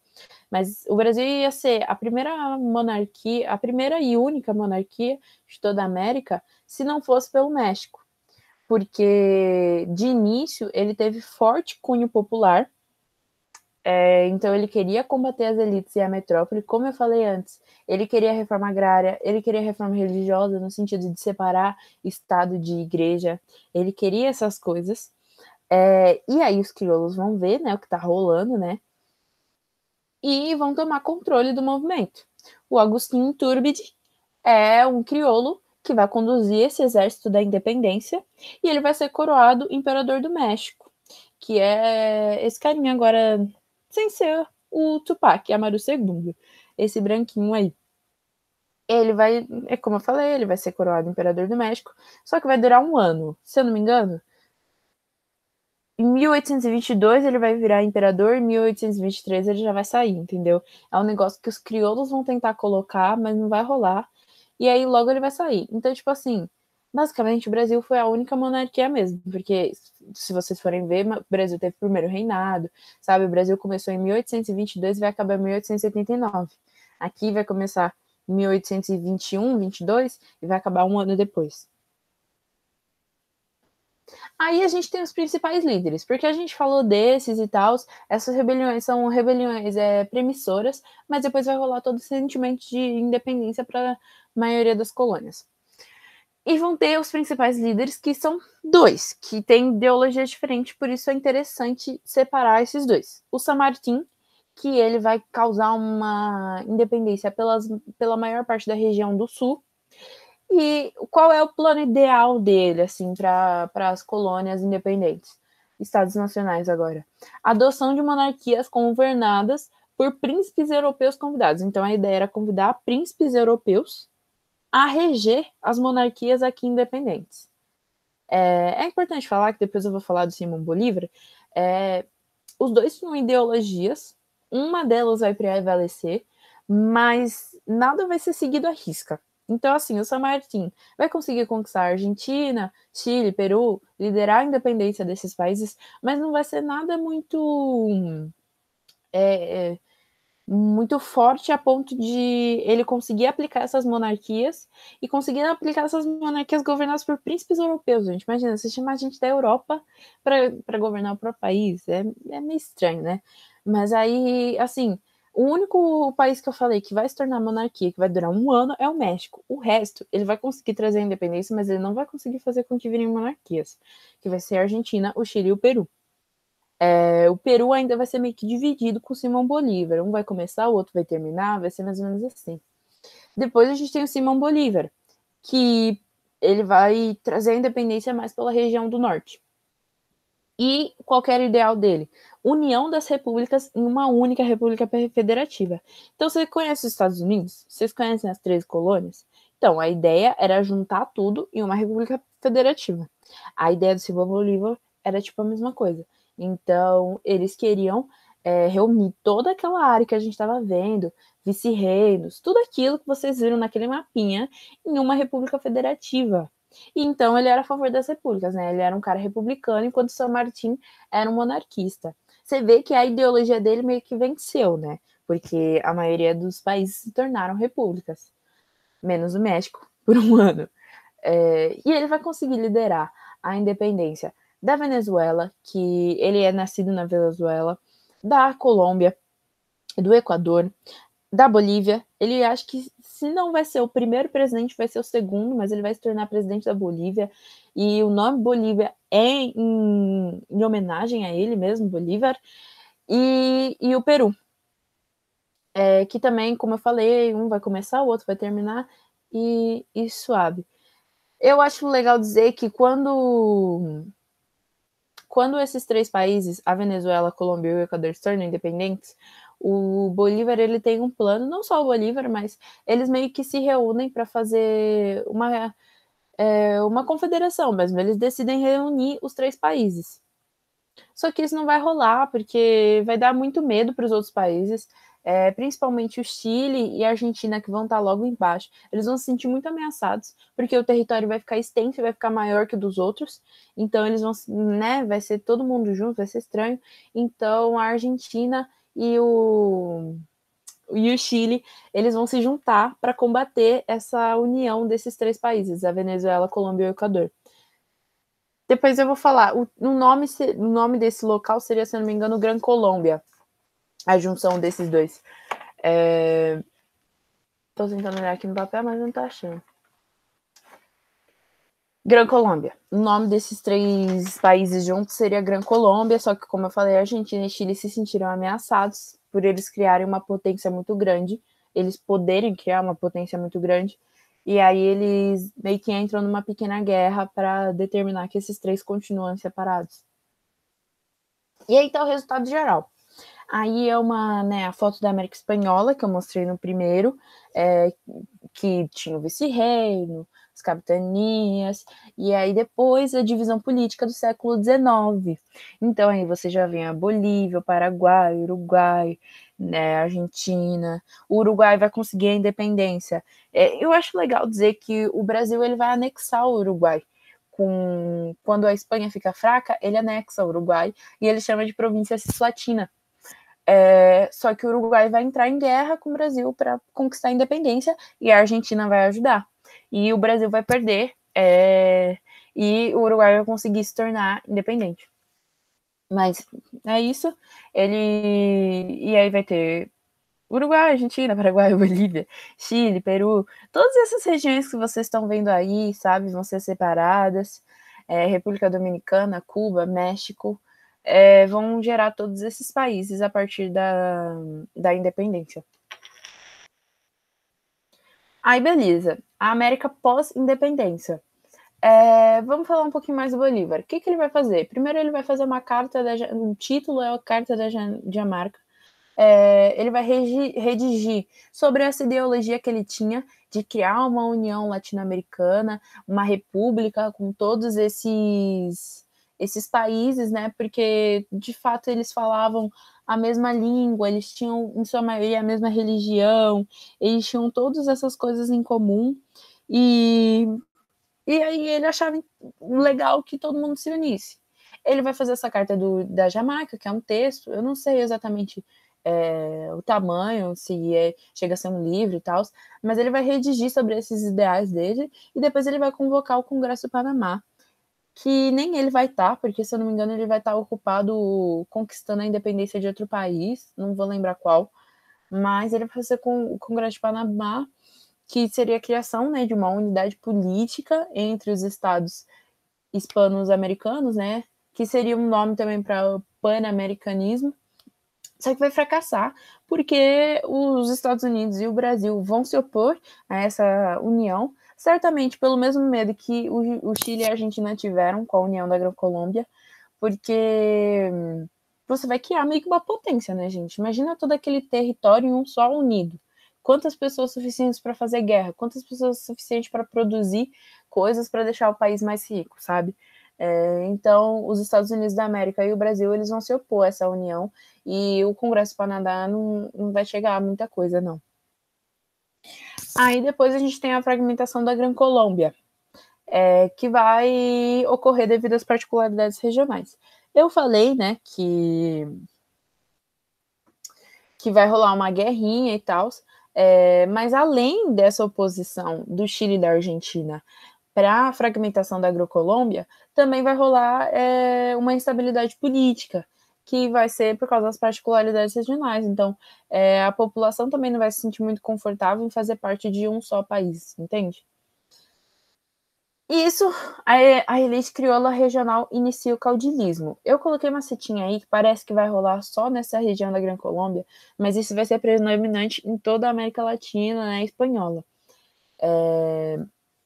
Mas o Brasil ia ser a primeira monarquia, a primeira e única monarquia de toda a América, se não fosse pelo México. Porque, de início, ele teve forte cunho popular, então ele queria combater as elites e a metrópole, como eu falei antes. Ele queria reforma agrária, ele queria reforma religiosa, no sentido de separar Estado de igreja. Ele queria essas coisas. E aí os crioulos vão ver, né, o que tá rolando, né? E vão tomar controle do movimento. O Agustín Iturbide é um crioulo que vai conduzir esse exército da independência e ele vai ser coroado imperador do México, que é esse carinha agora, sem ser o Tupac Amaru II, esse branquinho aí. Ele vai, como eu falei, ele vai ser coroado imperador do México, só que vai durar um ano, se eu não me engano. Em 1822 ele vai virar imperador, em 1823 ele já vai sair, entendeu? É um negócio que os crioulos vão tentar colocar, mas não vai rolar. E aí logo ele vai sair. Então, tipo assim, basicamente o Brasil foi a única monarquia mesmo, porque se vocês forem ver, o Brasil teve o primeiro reinado, sabe? O Brasil começou em 1822 e vai acabar em 1879. Aqui vai começar em 1821, 22 e vai acabar um ano depois. Aí a gente tem os principais líderes, porque a gente falou desses e tal, essas rebeliões são rebeliões premissoras, mas depois vai rolar todo o sentimento de independência para a maioria das colônias. E vão ter os principais líderes, que são dois, que têm ideologias diferentes, por isso é interessante separar esses dois. O San Martín, que ele vai causar uma independência pela maior parte da região do sul. E qual é o plano ideal dele, assim, para as colônias independentes? Estados nacionais agora. Adoção de monarquias governadas por príncipes europeus convidados. Então a ideia era convidar príncipes europeus a reger as monarquias aqui independentes. É importante falar que depois eu vou falar do Simão Bolívar. Os dois tinham ideologias, uma delas vai prevalecer, mas nada vai ser seguido à risca. Então, assim, o San Martín vai conseguir conquistar a Argentina, Chile, Peru, liderar a independência desses países, mas não vai ser nada muito forte a ponto de ele conseguir aplicar essas monarquias e conseguir aplicar essas monarquias governadas por príncipes europeus. Gente, imagina, você chama a gente da Europa para governar o próprio país, é meio estranho, né? Mas aí, assim, o único país que eu falei que vai se tornar monarquia, que vai durar um ano, é o México. O resto, ele vai conseguir trazer a independência, mas ele não vai conseguir fazer com que virem monarquias, que vai ser a Argentina, o Chile e o Peru. O Peru ainda vai ser meio que dividido com o Simão Bolívar. Um vai começar, o outro vai terminar, vai ser mais ou menos assim. Depois a gente tem o Simão Bolívar, que ele vai trazer a independência mais pela região do norte. E qual era o ideal dele? União das repúblicas em uma única república federativa. Então, você conhece os Estados Unidos? Vocês conhecem as 13 colônias? Então, a ideia era juntar tudo em uma república federativa. A ideia do Simão Bolívar era tipo a mesma coisa. Então, eles queriam reunir toda aquela área que a gente estava vendo, vice-reinos, tudo aquilo que vocês viram naquele mapinha, em uma república federativa. E então ele era a favor das repúblicas, né? Ele era um cara republicano, enquanto São Martin era um monarquista. Você vê que a ideologia dele meio que venceu, né? Porque a maioria dos países se tornaram repúblicas, menos o México, por um ano. E ele vai conseguir liderar a independência da Venezuela, que ele é nascido na Venezuela, da Colômbia, do Equador, da Bolívia. Ele acha que se não vai ser o primeiro presidente, vai ser o segundo, mas ele vai se tornar presidente da Bolívia. E o nome Bolívia é em homenagem a ele mesmo, Bolívar. E o Peru, que também, como eu falei, um vai começar, o outro vai terminar, e suave. Eu acho legal dizer que quando esses três países, a Venezuela, a Colômbia e o Equador, se tornam independentes, o Bolívar ele tem um plano, não só o Bolívar, mas eles meio que se reúnem para fazer uma confederação mesmo. Eles decidem reunir os três países. Só que isso não vai rolar, porque vai dar muito medo para os outros países, principalmente o Chile e a Argentina, que vão estar logo embaixo. Eles vão se sentir muito ameaçados, porque o território vai ficar extenso e vai ficar maior que o dos outros. Então, eles vão, né, vai ser todo mundo junto, vai ser estranho. Então, a Argentina e o Chile, eles vão se juntar para combater essa união desses três países, a Venezuela, a Colômbia e o Equador. Depois eu vou falar. O nome desse local seria, se eu não me engano, Gran Colômbia. A junção desses dois. Tô tentando olhar aqui no papel, mas não tô achando. Gran Colômbia. O nome desses três países juntos seria Gran Colômbia, só que, como eu falei, a Argentina e Chile se sentiram ameaçados por eles criarem uma potência muito grande, eles poderem criar uma potência muito grande, e aí eles meio que entram numa pequena guerra para determinar que esses três continuam separados. E aí tá o resultado geral. Aí é a foto da América Espanhola, que eu mostrei no primeiro, que tinha o vice-reino, as capitanias, e aí depois a divisão política do século XIX. Então aí você já vem a Bolívia, o Paraguai, o Uruguai, né, a Argentina. O Uruguai vai conseguir a independência. Eu acho legal dizer que o Brasil ele vai anexar o Uruguai. Quando a Espanha fica fraca, ele anexa o Uruguai e ele chama de província cisplatina. Só que o Uruguai vai entrar em guerra com o Brasil para conquistar a independência e a Argentina vai ajudar. E o Brasil vai perder e o Uruguai vai conseguir se tornar independente. Mas é isso. E aí vai ter Uruguai, Argentina, Paraguai, Bolívia, Chile, Peru. Todas essas regiões que vocês estão vendo aí, sabe, vão ser separadas. República Dominicana, Cuba, México. Vão gerar todos esses países a partir da independência. Aí, beleza. A América pós-independência. Vamos falar um pouquinho mais do Bolívar. O que ele vai fazer? Primeiro, ele vai fazer uma carta, o título é a Carta da Jamarca. Ele vai redigir sobre essa ideologia que ele tinha de criar uma união latino-americana, uma república com todos esses países, né? Porque de fato eles falavam a mesma língua, eles tinham em sua maioria a mesma religião, eles tinham todas essas coisas em comum e aí ele achava legal que todo mundo se unisse. Ele vai fazer essa carta da Jamaica, que é um texto, eu não sei exatamente o tamanho, se chega a ser um livro e tal, mas ele vai redigir sobre esses ideais dele e depois ele vai convocar o Congresso do Panamá, que nem ele vai estar, porque se eu não me engano ele vai estar ocupado conquistando a independência de outro país, não vou lembrar qual, mas ele vai fazer com o Congresso de Panamá, que seria a criação, né, de uma unidade política entre os estados hispano-americanos, né, que seria um nome também para o pan-americanismo, só que vai fracassar, porque os Estados Unidos e o Brasil vão se opor a essa união, certamente pelo mesmo medo que o Chile e a Argentina tiveram com a união da Gran Colômbia, porque você vai criar meio que uma potência, né, gente? Imagina todo aquele território em um só unido. Quantas pessoas suficientes para fazer guerra? Quantas pessoas suficientes para produzir coisas para deixar o país mais rico, sabe? Então, os Estados Unidos da América e o Brasil, eles vão se opor a essa união, e o Congresso do Canadá não vai chegar a muita coisa, não. Aí depois a gente tem a fragmentação da Gran Colômbia, que vai ocorrer devido às particularidades regionais. Eu falei, né, que vai rolar uma guerrinha e tal, mas além dessa oposição do Chile e da Argentina para a fragmentação da Agrocolômbia, também vai rolar uma instabilidade política, que vai ser por causa das particularidades regionais. Então, a população também não vai se sentir muito confortável em fazer parte de um só país, entende? E isso, a elite crioula regional inicia o caudilismo. Eu coloquei uma setinha aí que parece que vai rolar só nessa região da Gran Colômbia, mas isso vai ser predominante em toda a América Latina, né, espanhola.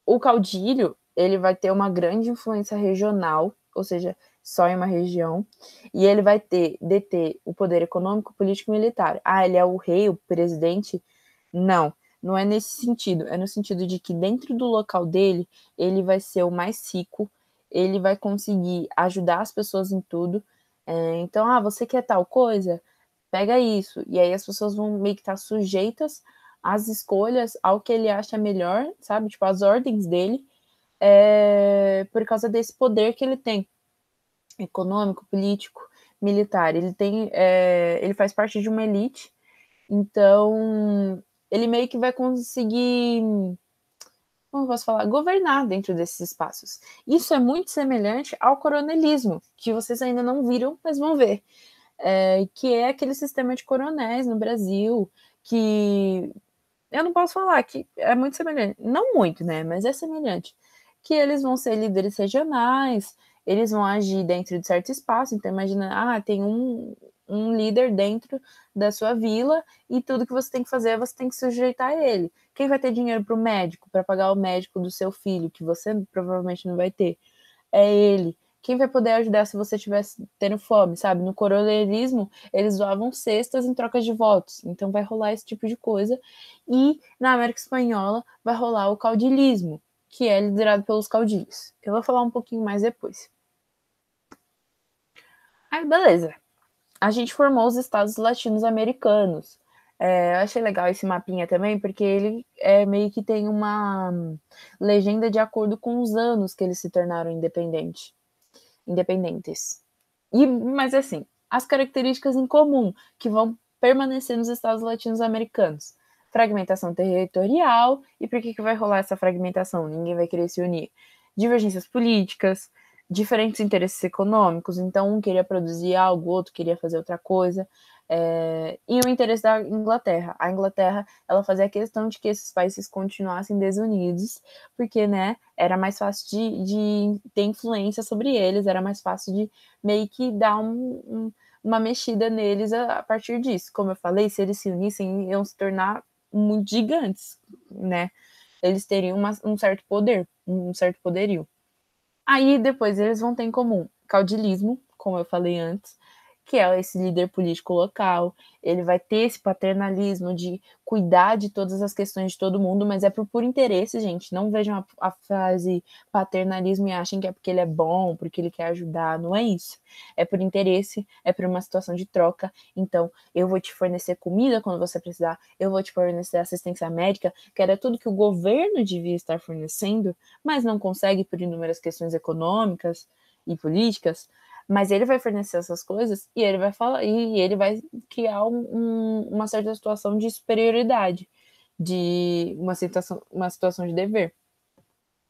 O caudilho, ele vai ter uma grande influência regional, ou seja, só em uma região, e ele vai deter o poder econômico, político e militar. Ah, ele é o rei, o presidente? Não, não é nesse sentido. É no sentido de que dentro do local dele, ele vai ser o mais rico, ele vai conseguir ajudar as pessoas em tudo. Então, você quer tal coisa? Pega isso. E aí as pessoas vão meio que estar sujeitas às escolhas, ao que ele acha melhor, sabe? Tipo, as ordens dele, por causa desse poder que ele tem, econômico, político, militar. Ele faz parte de uma elite, então ele meio que vai conseguir, como eu posso falar, governar dentro desses espaços. Isso é muito semelhante ao coronelismo, que vocês ainda não viram, mas vão ver. Que é aquele sistema de coronéis no Brasil, que eu não posso falar que é muito semelhante, não muito, né, mas é semelhante, que eles vão ser líderes regionais, eles vão agir dentro de certo espaço, então imagina, tem um líder dentro da sua vila e tudo que você tem que fazer, você tem que se sujeitar a ele. Quem vai ter dinheiro para o médico, para pagar o médico do seu filho, que você provavelmente não vai ter? É ele. Quem vai poder ajudar se você estiver tendo fome, sabe? No coronelismo, eles doavam cestas em troca de votos. Então vai rolar esse tipo de coisa. E na América Espanhola vai rolar o caudilismo, que é liderado pelos caudilhos. Eu vou falar um pouquinho mais depois. Aí, beleza. A gente formou os estados latino-americanos. Eu achei legal esse mapinha também, porque ele meio que tem uma legenda de acordo com os anos que eles se tornaram independentes. Mas assim, as características em comum que vão permanecer nos estados latino-americanos. Fragmentação territorial. E por que vai rolar essa fragmentação? Ninguém vai querer se unir. Divergências políticas, diferentes interesses econômicos. Então, um queria produzir algo, o outro queria fazer outra coisa. E o interesse da Inglaterra. A Inglaterra, ela fazia questão de que esses países continuassem desunidos, porque, né, era mais fácil de ter influência sobre eles, era mais fácil de meio que dar uma mexida neles a partir disso. Como eu falei, se eles se unissem, iam se tornar muito gigantes, né? Eles teriam um certo poder, um certo poderio. Aí depois eles vão ter em comum caudilismo, como eu falei antes, que é esse líder político local. Ele vai ter esse paternalismo de cuidar de todas as questões de todo mundo, mas é por puro interesse, gente. Não vejam a frase paternalismo e achem que é porque ele é bom, porque ele quer ajudar. Não é isso. É por interesse, é por uma situação de troca. Então, eu vou te fornecer comida quando você precisar, eu vou te fornecer assistência médica, que era tudo que o governo devia estar fornecendo, mas não consegue por inúmeras questões econômicas e políticas. Mas ele vai fornecer essas coisas e ele vai falar, e ele vai criar uma certa situação de superioridade, de uma situação de dever.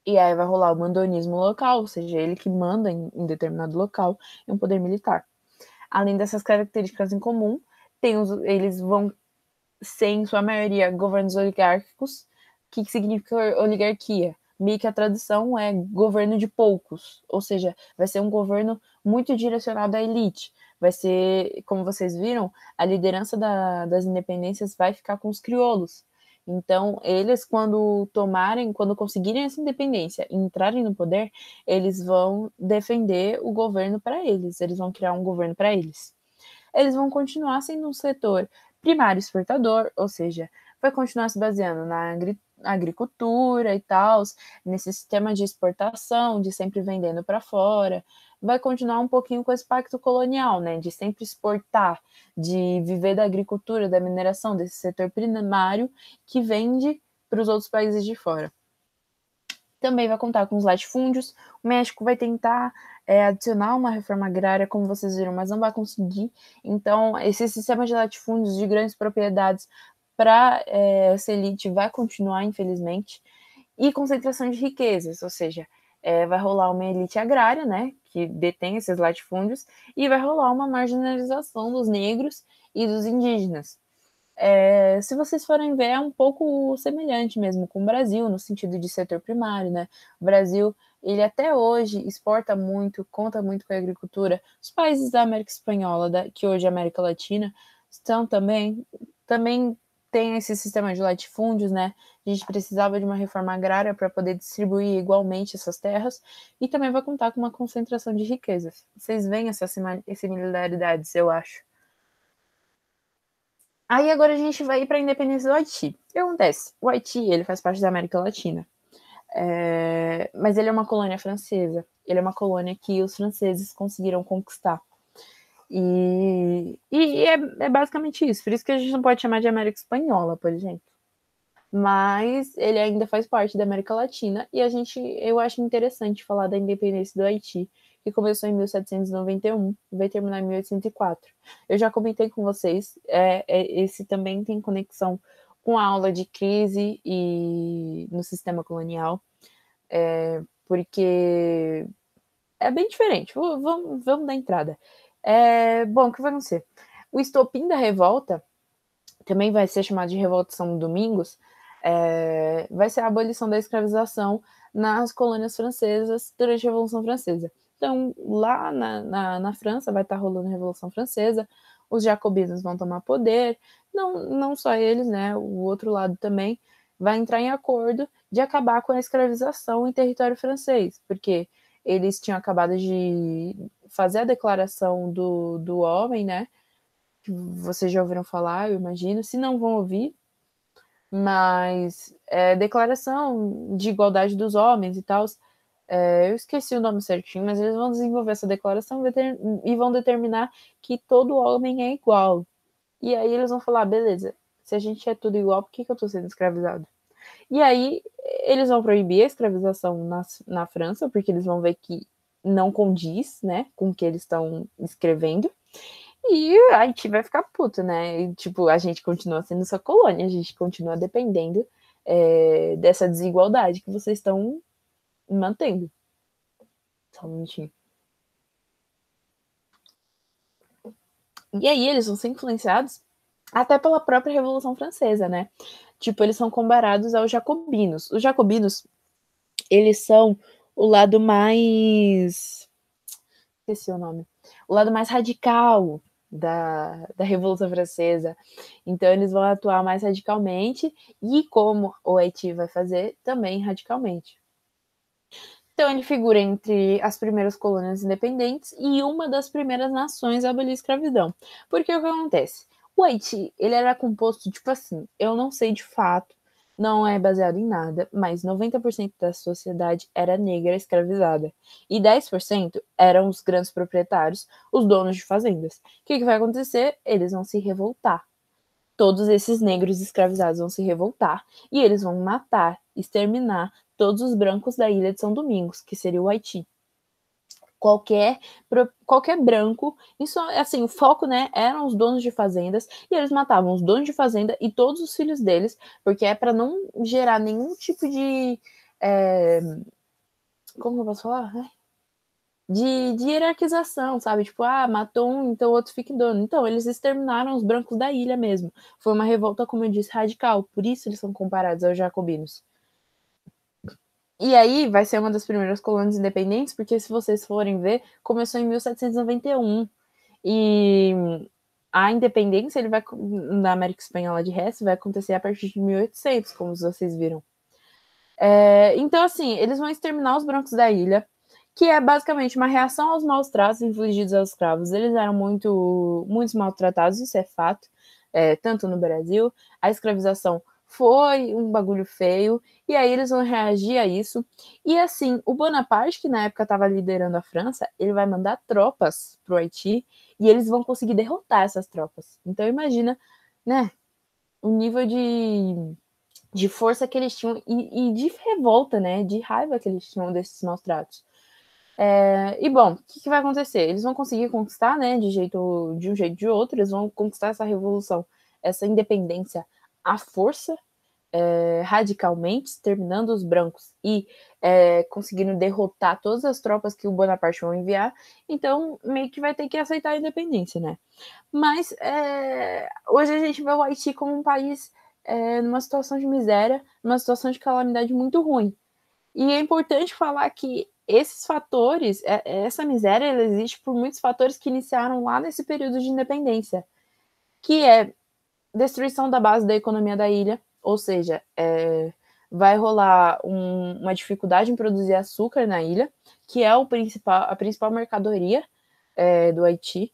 E aí vai rolar o mandonismo local, ou seja, ele que manda em determinado local, e um poder militar. Além dessas características em comum, eles vão ser, em sua maioria, governos oligárquicos. O que significa oligarquia? Meio que a tradução é governo de poucos, ou seja, vai ser um governo muito direcionado à elite. Vai ser, como vocês viram, a liderança das independências vai ficar com os crioulos. Então, eles, quando conseguirem essa independência e entrarem no poder, eles vão defender o governo para eles vão criar um governo para eles. Eles vão continuar sendo um setor primário exportador, ou seja, vai continuar se baseando agricultura e tal, nesse sistema de exportação, de sempre vendendo para fora, vai continuar um pouquinho com esse pacto colonial, né, de sempre exportar, de viver da agricultura, da mineração, desse setor primário que vende para os outros países de fora. Também vai contar com os latifúndios. O México vai tentar adicionar uma reforma agrária, como vocês viram, mas não vai conseguir. Então, esse sistema de latifúndios, de grandes propriedades para essa elite vai continuar, infelizmente. E concentração de riquezas, ou seja, vai rolar uma elite agrária, né, que detém esses latifúndios, e vai rolar uma marginalização dos negros e dos indígenas. Se vocês forem ver, é um pouco semelhante mesmo com o Brasil, no sentido de setor primário, né? O Brasil, ele até hoje exporta muito, conta muito com a agricultura. Os países da América Espanhola, que hoje é América Latina, estão também tem esse sistema de latifúndios, né? A gente precisava de uma reforma agrária para poder distribuir igualmente essas terras e também vai contar com uma concentração de riquezas. Vocês veem essas similaridades, eu acho. Aí agora a gente vai para a independência do Haiti. O que acontece? O Haiti, ele faz parte da América Latina, mas ele é uma colônia francesa. Ele é uma colônia que os franceses conseguiram conquistar. E é basicamente isso. Por isso que a gente não pode chamar de América Espanhola, por exemplo. Mas ele ainda faz parte da América Latina e eu acho interessante falar da independência do Haiti, que começou em 1791 e vai terminar em 1804. Eu já comentei com vocês, esse também tem conexão com a aula de crise e no sistema colonial, porque é bem diferente. Vamos dar entrada. Bom, o que vai acontecer? O estopim da revolta também vai ser chamado de Revolução de Domingos, vai ser a abolição da escravização nas colônias francesas durante a Revolução Francesa. Então, lá na França vai estar rolando a Revolução Francesa, os jacobinos vão tomar poder, não só eles, né, o outro lado também vai entrar em acordo de acabar com a escravização em território francês, porque eles tinham acabado de fazer a declaração do homem, né, que vocês já ouviram falar, eu imagino, se não vão ouvir, mas declaração de igualdade dos homens e tal. Eu esqueci o nome certinho, mas eles vão desenvolver essa declaração e vão determinar que todo homem é igual. E aí eles vão falar, beleza, se a gente é tudo igual, por que eu estou sendo escravizado? E aí eles vão proibir a escravização na França, porque eles vão ver que não condiz, né, com o que eles estão escrevendo. E a Haiti vai ficar puto, né? E, tipo, a gente continua sendo sua colônia, a gente continua dependendo dessa desigualdade que vocês estão mantendo. Só um minutinho. E aí eles vão ser influenciados até pela própria Revolução Francesa, né? Tipo, eles são comparados aos jacobinos. Os jacobinos, eles são o lado mais... Esqueci o nome. O lado mais radical da Revolução Francesa. Então, eles vão atuar mais radicalmente e, como o Haiti vai fazer, também radicalmente. Então, ele figura entre as primeiras colônias independentes e uma das primeiras nações a abolir a escravidão. Porque o que acontece? O Haiti, ele era composto, tipo assim, eu não sei de fato, não é baseado em nada, mas 90% da sociedade era negra escravizada. E 10% eram os grandes proprietários, os donos de fazendas. O que vai acontecer? Eles vão se revoltar. Todos esses negros escravizados vão se revoltar e eles vão matar, exterminar todos os brancos da ilha de São Domingos, que seria o Haiti. Qualquer branco, isso assim, o foco, né, eram os donos de fazendas e eles matavam os donos de fazenda e todos os filhos deles, porque para não gerar nenhum tipo de como eu posso falar? De hierarquização, sabe? Tipo, matou um, então o outro fica em dono. Então, eles exterminaram os brancos da ilha mesmo. Foi uma revolta, como eu disse, radical. Por isso eles são comparados aos jacobinos. E aí vai ser uma das primeiras colônias independentes, porque se vocês forem ver, começou em 1791. E a independência na América Espanhola de resto vai acontecer a partir de 1800, como vocês viram. Então, assim, eles vão exterminar os brancos da ilha, que é basicamente uma reação aos maus tratos infligidos aos escravos. Eles eram muitos maltratados, isso é fato, tanto no Brasil. A escravização foi um bagulho feio, e aí eles vão reagir a isso. E assim, o Bonaparte, que na época estava liderando a França, ele vai mandar tropas pro Haiti e eles vão conseguir derrotar essas tropas. Então imagina, né, o nível de força que eles tinham e de revolta, né, de raiva que eles tinham desses maus tratos. E bom, o que vai acontecer? Eles vão conseguir conquistar, né, de um jeito ou de outro, eles vão conquistar essa revolução, essa independência à força, radicalmente, exterminando os brancos e conseguindo derrotar todas as tropas que o Bonaparte vão enviar. Então, meio que vai ter que aceitar a independência, né? Mas hoje a gente vê o Haiti como um país numa situação de miséria, numa situação de calamidade muito ruim. E é importante falar que esses fatores, essa miséria, ela existe por muitos fatores que iniciaram lá nesse período de independência, que é destruição da base da economia da ilha, ou seja, vai rolar uma dificuldade em produzir açúcar na ilha, que é a principal mercadoria do Haiti.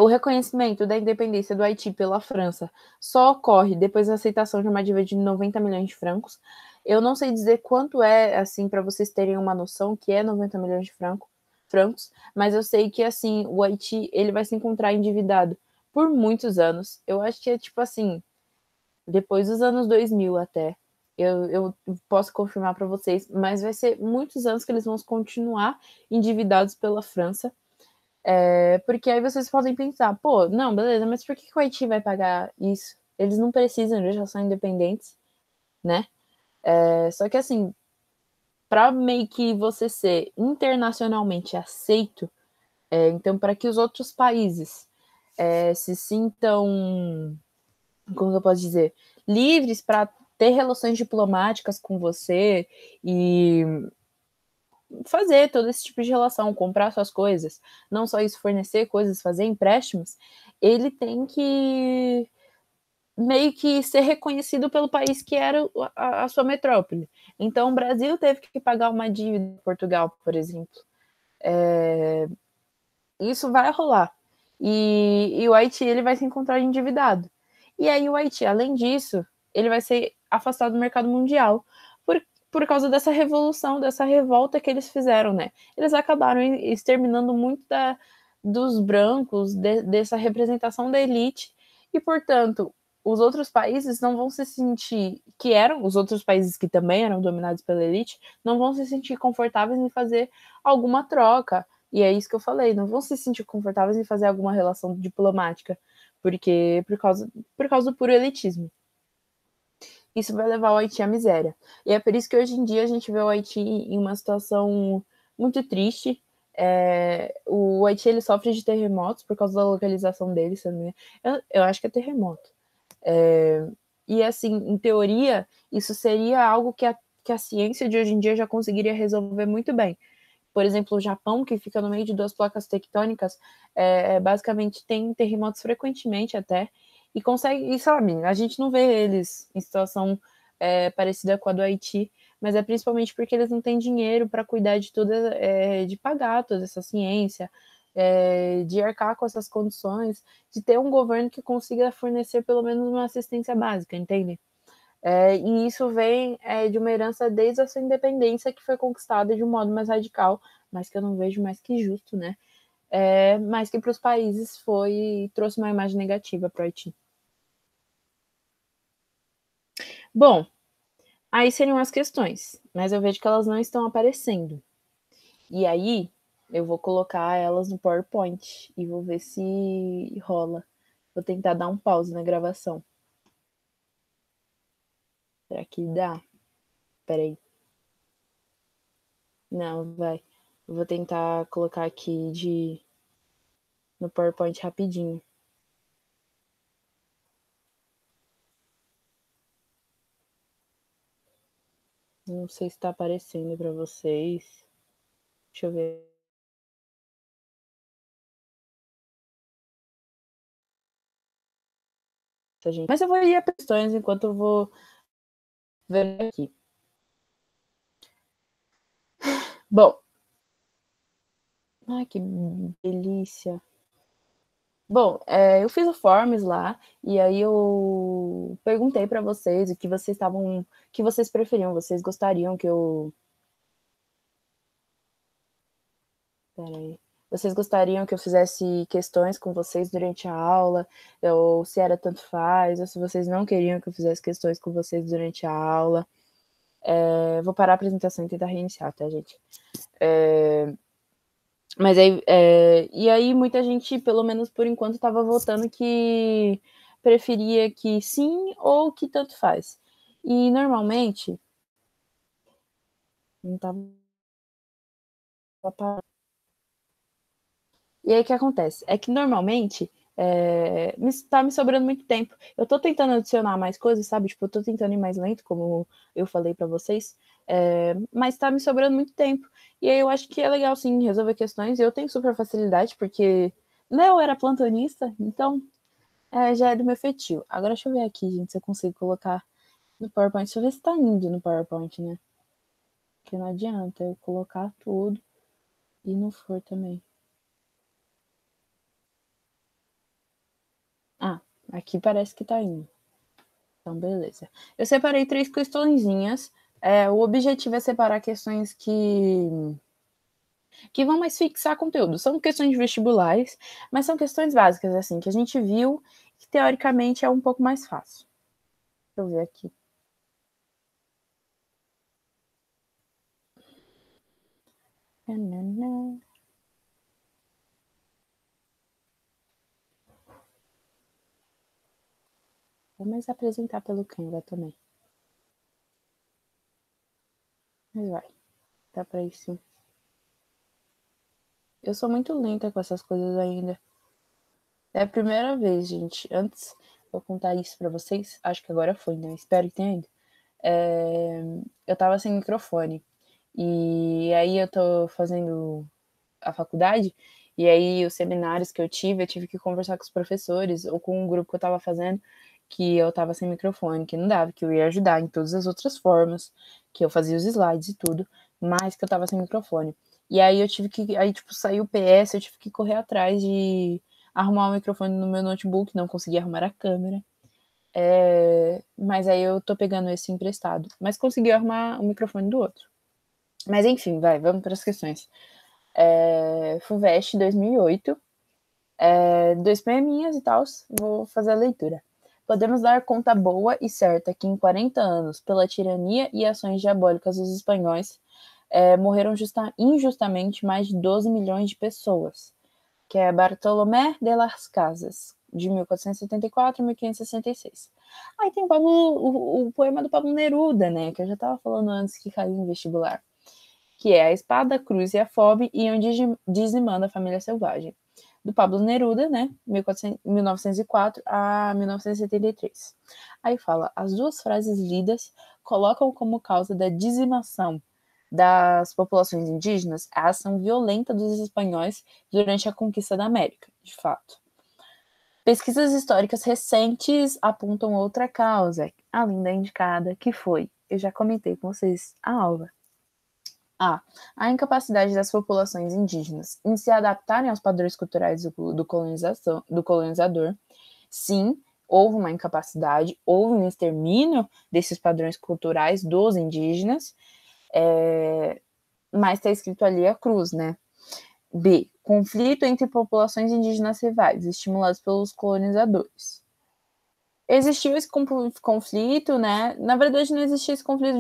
O reconhecimento da independência do Haiti pela França só ocorre depois da aceitação de uma dívida de 90 milhões de francos. Eu não sei dizer quanto é, assim, para vocês terem uma noção que é 90 milhões de francos, mas eu sei que, assim, o Haiti, ele vai se encontrar endividado por muitos anos. Eu acho que é, tipo assim, depois dos anos 2000 até. Eu posso confirmar para vocês, mas vai ser muitos anos que eles vão continuar endividados pela França. Porque aí vocês podem pensar, pô, não, beleza, mas por que o Haiti vai pagar isso? Eles não precisam, eles já são independentes, né? Só que assim, para meio que você ser internacionalmente aceito, então para que os outros países se sintam, como eu posso dizer, livres para ter relações diplomáticas com você e fazer todo esse tipo de relação, comprar suas coisas, não só isso, fornecer coisas, fazer empréstimos, ele tem que meio que ser reconhecido pelo país que era a sua metrópole. Então, o Brasil teve que pagar uma dívida a Portugal, por exemplo. Isso vai rolar. E o Haiti ele vai se encontrar endividado. E aí o Haiti, além disso, ele vai ser afastado do mercado mundial por causa dessa revolução, dessa revolta que eles fizeram, né? Eles acabaram exterminando muito dos brancos, dessa representação da elite, e, portanto, os outros países não vão se sentir, que eram, os outros países que também eram dominados pela elite, não vão se sentir confortáveis em fazer alguma troca, e é isso que eu falei, não vão se sentir confortáveis em fazer alguma relação diplomática, porque por causa do puro elitismo. Isso vai levar o Haiti à miséria. E é por isso que hoje em dia a gente vê o Haiti em uma situação muito triste. O Haiti ele sofre de terremotos por causa da localização dele, se eu não me engano. Eu acho que é terremoto. E assim, em teoria, isso seria algo que a ciência de hoje em dia já conseguiria resolver muito bem. Por exemplo, o Japão, que fica no meio de duas placas tectônicas, basicamente tem terremotos frequentemente até, e consegue, e sabe, a gente não vê eles em situação parecida com a do Haiti, mas é principalmente porque eles não têm dinheiro para cuidar de toda, de pagar toda essa ciência, de arcar com essas condições, de ter um governo que consiga fornecer pelo menos uma assistência básica, entende? E isso vem de uma herança desde a sua independência, que foi conquistada de um modo mais radical, mas que eu não vejo mais que justo, né? Mas que para os países trouxe uma imagem negativa para o Haiti. Bom, aí seriam as questões, mas eu vejo que elas não estão aparecendo. E aí eu vou colocar elas no PowerPoint e vou ver se rola. Vou tentar dar um pause na gravação. Será que dá? Peraí. Não, vai. Eu vou tentar colocar aqui no PowerPoint rapidinho. Não sei se está aparecendo para vocês. Deixa eu ver. Mas eu vou ir a questões enquanto eu vou ver aqui. Bom. Ai, que delícia. Bom, eu fiz o Forms lá, e aí eu perguntei para vocês o que vocês estavam, o que vocês preferiam, vocês gostariam que eu, peraí, vocês gostariam que eu fizesse questões com vocês durante a aula, ou se era tanto faz, ou se vocês não queriam que eu fizesse questões com vocês durante a aula. Vou parar a apresentação e tentar reiniciar, tá, gente? Mas aí, e aí muita gente, pelo menos por enquanto, estava votando que preferia que sim ou que tanto faz. E normalmente, não tava. E aí o que acontece? É que normalmente tá me sobrando muito tempo. Eu tô tentando adicionar mais coisas, sabe? Tipo, eu tô tentando ir mais lento, como eu falei para vocês, mas tá me sobrando muito tempo. E aí eu acho que é legal, sim, resolver questões. E eu tenho super facilidade, porque né, eu era plantonista, então já é do meu feitio. Agora deixa eu ver aqui, gente, se eu consigo colocar no PowerPoint. Deixa eu ver se tá indo no PowerPoint, né? Porque não adianta eu colocar tudo e não for também. Ah, aqui parece que tá indo. Então, beleza. Eu separei 3 questõezinhas. O objetivo é separar questões que vão mais fixar conteúdo. São questões de vestibulares, mas são questões básicas, assim, que a gente viu que teoricamente é um pouco mais fácil. Deixa eu ver aqui. Vamos apresentar pelo Canva também. Mas vai. Dá pra ir sim. Eu sou muito lenta com essas coisas ainda. É a primeira vez, gente. Antes, vou contar isso pra vocês. Acho que agora foi, né? Espero que tenha ido. Eu tava sem microfone. E aí eu tô fazendo a faculdade, e aí os seminários que eu tive que conversar com os professores, ou com um grupo que eu tava fazendo, que eu tava sem microfone, que não dava, que eu ia ajudar em todas as outras formas, que eu fazia os slides e tudo, mas que eu tava sem microfone. E aí eu tive que, aí tipo, saiu o PS, eu tive que correr atrás de arrumar o microfone no meu notebook, não consegui arrumar a câmera. Mas aí eu tô pegando esse emprestado. Mas consegui arrumar o microfone do outro. Mas enfim, vamos para as questões. FUVEST 2008, dois poeminhas e tal, vou fazer a leitura. Podemos dar conta boa e certa que em 40 anos, pela tirania e ações diabólicas dos espanhóis, morreram injustamente mais de 12 milhões de pessoas, que é Bartolomé de las Casas, de 1474 a 1566. Aí tem o poema do Pablo Neruda, né, que eu já estava falando antes que caiu em vestibular, que é A Espada, a Cruz e a Fome iam dizimando a família selvagem, do Pablo Neruda, né, 1904 a 1973. Aí fala, as duas frases lidas colocam como causa da dizimação das populações indígenas a ação violenta dos espanhóis durante a conquista da América, de fato. Pesquisas históricas recentes apontam outra causa, além da indicada, que foi, eu já comentei com vocês, a alva. A incapacidade das populações indígenas em se adaptarem aos padrões culturais do colonizador. Sim, houve uma incapacidade, houve um extermínio desses padrões culturais dos indígenas, mas está escrito ali a cruz, né? B. Conflito entre populações indígenas rivais, estimulados pelos colonizadores. Existiu esse conflito, né? Na verdade, não existia esse conflito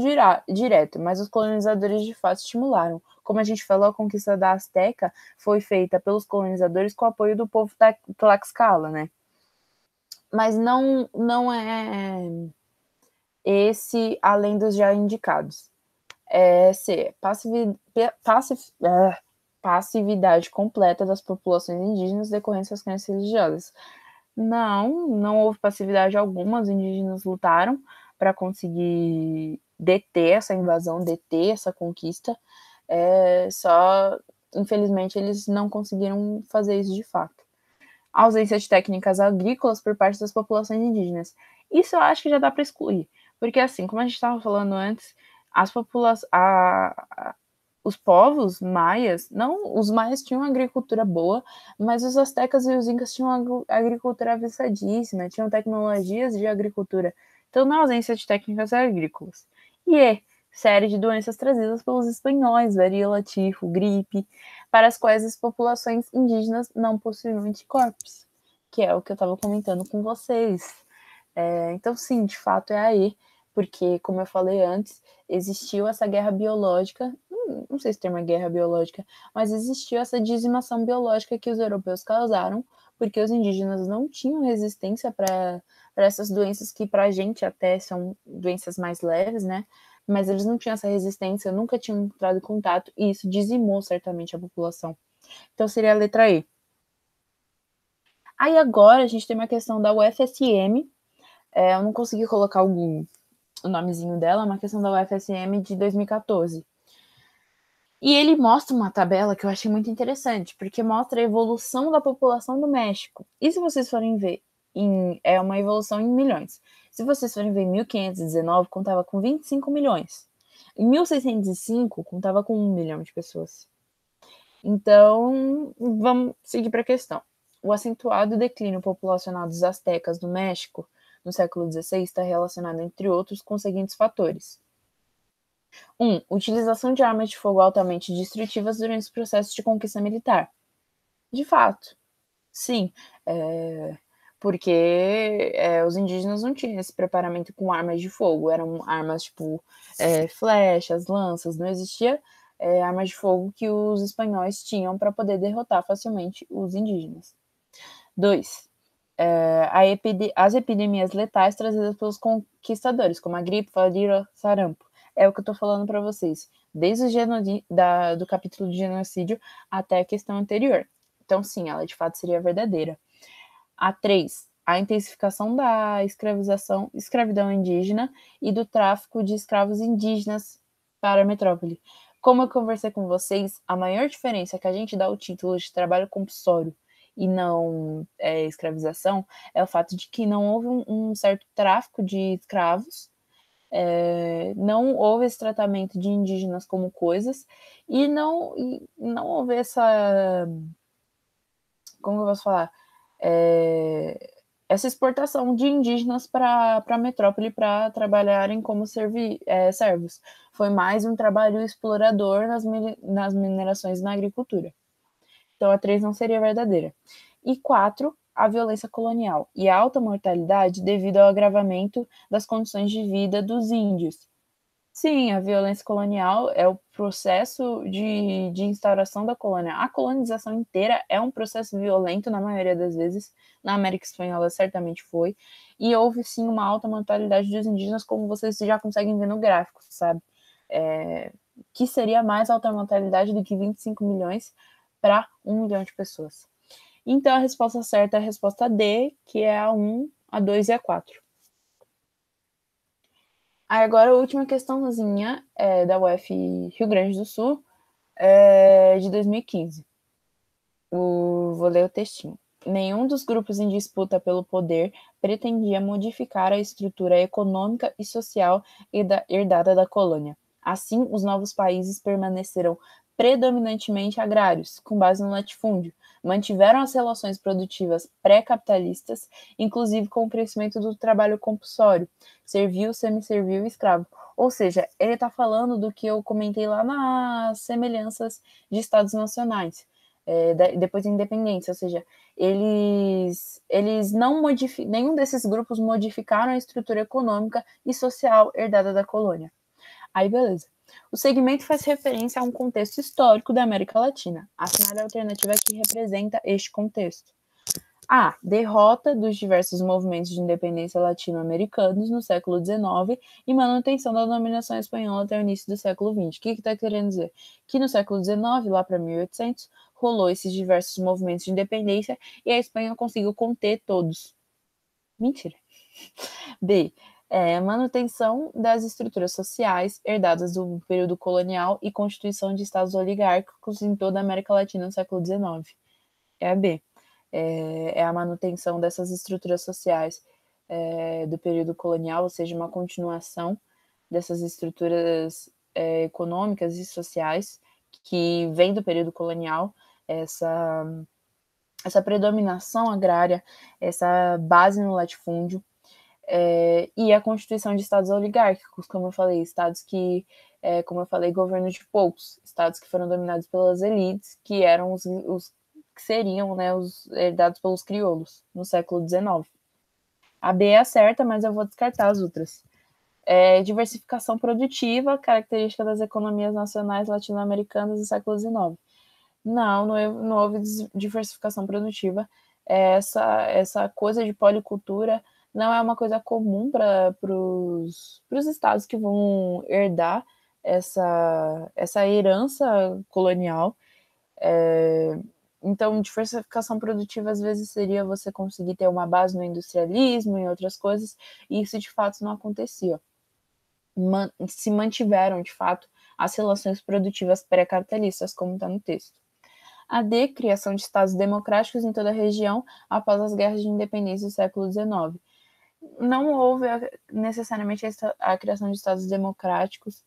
direto, mas os colonizadores de fato estimularam. Como a gente falou, a conquista da Azteca foi feita pelos colonizadores com o apoio do povo da Tlaxcala, né? Mas não é esse além dos já indicados. C. Passividade completa das populações indígenas decorrente das crenças religiosas. Não houve passividade alguma, os indígenas lutaram para conseguir deter essa invasão, deter essa conquista, só, infelizmente, eles não conseguiram fazer isso de fato. A ausência de técnicas agrícolas por parte das populações indígenas. Isso eu acho que já dá para excluir, porque assim, como a gente estava falando antes, as populações, os povos maias, não, os maias tinham uma agricultura boa, mas os astecas e os incas tinham uma agricultura avançadíssima, tinham tecnologias de agricultura, então na ausência de técnicas agrícolas. E série de doenças trazidas pelos espanhóis, varíola, tifo, gripe, para as quais as populações indígenas não possuíam anticorpos, que é o que eu estava comentando com vocês. Então, sim, de fato é aí, porque, como eu falei antes, existiu essa guerra biológica, não sei se tem uma guerra biológica, mas existiu essa dizimação biológica que os europeus causaram, porque os indígenas não tinham resistência para essas doenças que para a gente até são doenças mais leves, né? Mas eles não tinham essa resistência, nunca tinham entrado em contato, e isso dizimou certamente a população. Então seria a letra E. Aí agora a gente tem uma questão da UFSM, eu não consegui colocar o nomezinho dela, uma questão da UFSM de 2014. E ele mostra uma tabela que eu achei muito interessante, porque mostra a evolução da população do México. E se vocês forem ver, é uma evolução em milhões. Se vocês forem ver, em 1519 contava com 25 milhões. Em 1605 contava com 1 milhão de pessoas. Então, vamos seguir para a questão. O acentuado declínio populacional dos astecas do México no século XVI está relacionado, entre outros, com os seguintes fatores. 1. Utilização de armas de fogo altamente destrutivas durante os processos de conquista militar. De fato, sim, porque os indígenas não tinham esse preparamento com armas de fogo, eram armas tipo flechas, lanças, não existia armas de fogo que os espanhóis tinham para poder derrotar facilmente os indígenas. 2. As epidemias letais trazidas pelos conquistadores, como a gripe, varíola, sarampo. É o que eu estou falando para vocês, desde o do capítulo de genocídio até a questão anterior. Então, sim, ela de fato seria verdadeira. A 3. A intensificação da escravidão indígena e do tráfico de escravos indígenas para a metrópole. Como eu conversei com vocês, a maior diferença que a gente dá o título de trabalho compulsório e não escravização é o fato de que não houve um certo tráfico de escravos, não houve esse tratamento de indígenas como coisas e não houve essa, como eu posso falar, essa exportação de indígenas para a metrópole para trabalharem como servos. Foi mais um trabalho explorador nas minerações e na agricultura. Então, a 3 não seria verdadeira. E 4, a violência colonial e a alta mortalidade devido ao agravamento das condições de vida dos índios. Sim, a violência colonial é o processo de instauração da colônia. A colonização inteira é um processo violento, na maioria das vezes. Na América Espanhola, certamente foi. E houve, sim, uma alta mortalidade dos indígenas, como vocês já conseguem ver no gráfico, sabe? Que seria mais alta mortalidade do que 25 milhões para 1 milhão de pessoas. Então, a resposta certa é a resposta D, que é a 1, a 2 e a 4. Aí agora a última questãozinha da UF Rio Grande do Sul, de 2015. Vou ler o textinho. Nenhum dos grupos em disputa pelo poder pretendia modificar a estrutura econômica e social herdada da colônia. Assim, os novos países permaneceram predominantemente agrários, com base no latifúndio, mantiveram as relações produtivas pré-capitalistas, inclusive com o crescimento do trabalho compulsório, servil, semi-servil e escravo. Ou seja, ele está falando do que eu comentei lá nas semelhanças de estados nacionais, depois da independência, ou seja, eles não nenhum desses grupos modificaram a estrutura econômica e social herdada da colônia. Aí, beleza. O segmento faz referência a um contexto histórico da América Latina. A cenário alternativa que representa este contexto. A. Derrota dos diversos movimentos de independência latino-americanos no século XIX e manutenção da dominação espanhola até o início do século XX. O que está querendo dizer? Que no século XIX, lá para 1800, rolou esses diversos movimentos de independência e a Espanha conseguiu conter todos. Mentira. B. Manutenção das estruturas sociais herdadas do período colonial e constituição de estados oligárquicos em toda a América Latina no século XIX. É a B. É a manutenção dessas estruturas sociais do período colonial, ou seja, uma continuação dessas estruturas econômicas e sociais que vem do período colonial, essa predominação agrária, essa base no latifúndio, e a constituição de estados oligárquicos, como eu falei, estados que, como eu falei, governo de poucos, estados que foram dominados pelas elites, que eram os que seriam, né, os herdados pelos crioulos no século XIX. A B é a certa, mas eu vou descartar as outras. Diversificação produtiva, característica das economias nacionais latino-americanas do século XIX. Não houve diversificação produtiva. Essa coisa de policultura não é uma coisa comum para os estados que vão herdar essa herança colonial. Então, diversificação produtiva às vezes seria você conseguir ter uma base no industrialismo e outras coisas, e isso de fato não acontecia. Se mantiveram, de fato, as relações produtivas pré-capitalistas, como está no texto. A D, criação de estados democráticos em toda a região após as guerras de independência do século XIX. Não houve necessariamente a criação de estados democráticos,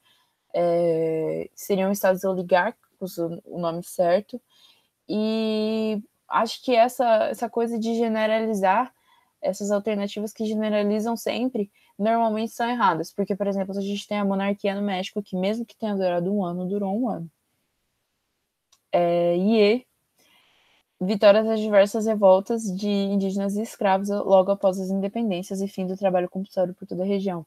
seriam estados oligárquicos, o nome certo, e acho que essa coisa de generalizar, essas alternativas que generalizam sempre, normalmente são erradas, porque, por exemplo, a gente tem a monarquia no México, que mesmo que tenha durado um ano, durou um ano. E vitórias das diversas revoltas de indígenas e escravos logo após as independências e fim do trabalho compulsório por toda a região.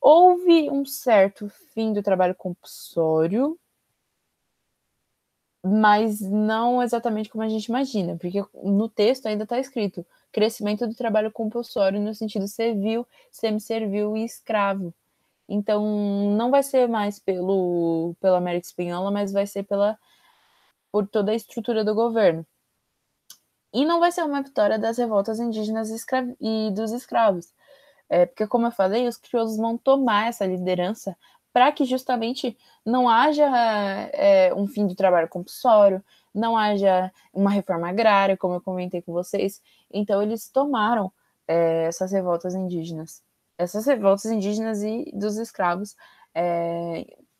Houve um certo fim do trabalho compulsório, mas não exatamente como a gente imagina, porque no texto ainda está escrito crescimento do trabalho compulsório no sentido servil, semi-servil e escravo. Então, não vai ser mais pela América Espanhola, mas vai ser por toda a estrutura do governo. E não vai ser uma vitória das revoltas indígenas e dos escravos. Porque, como eu falei, os crioulos vão tomar essa liderança para que justamente não haja um fim do trabalho compulsório, não haja uma reforma agrária, como eu comentei com vocês. Então, eles tomaram essas revoltas indígenas e dos escravos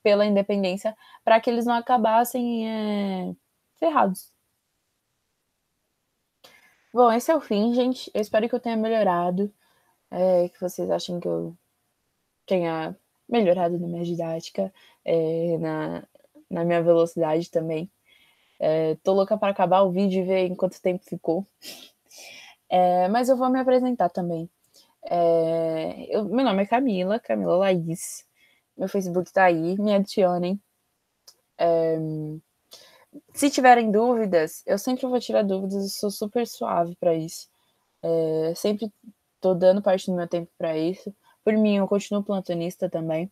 pela independência, para que eles não acabassem ferrados. Bom, esse é o fim, gente. Eu espero que eu tenha melhorado, que vocês achem que eu tenha melhorado na minha didática, na minha velocidade também. Tô louca para acabar o vídeo e ver em quanto tempo ficou. Mas eu vou me apresentar também. Meu nome é Camila Laís. Meu Facebook tá aí, me adicionem. Se tiverem dúvidas, eu sempre vou tirar dúvidas, eu sou super suave para isso. Sempre tô dando parte do meu tempo para isso. Por mim, eu continuo plantonista também.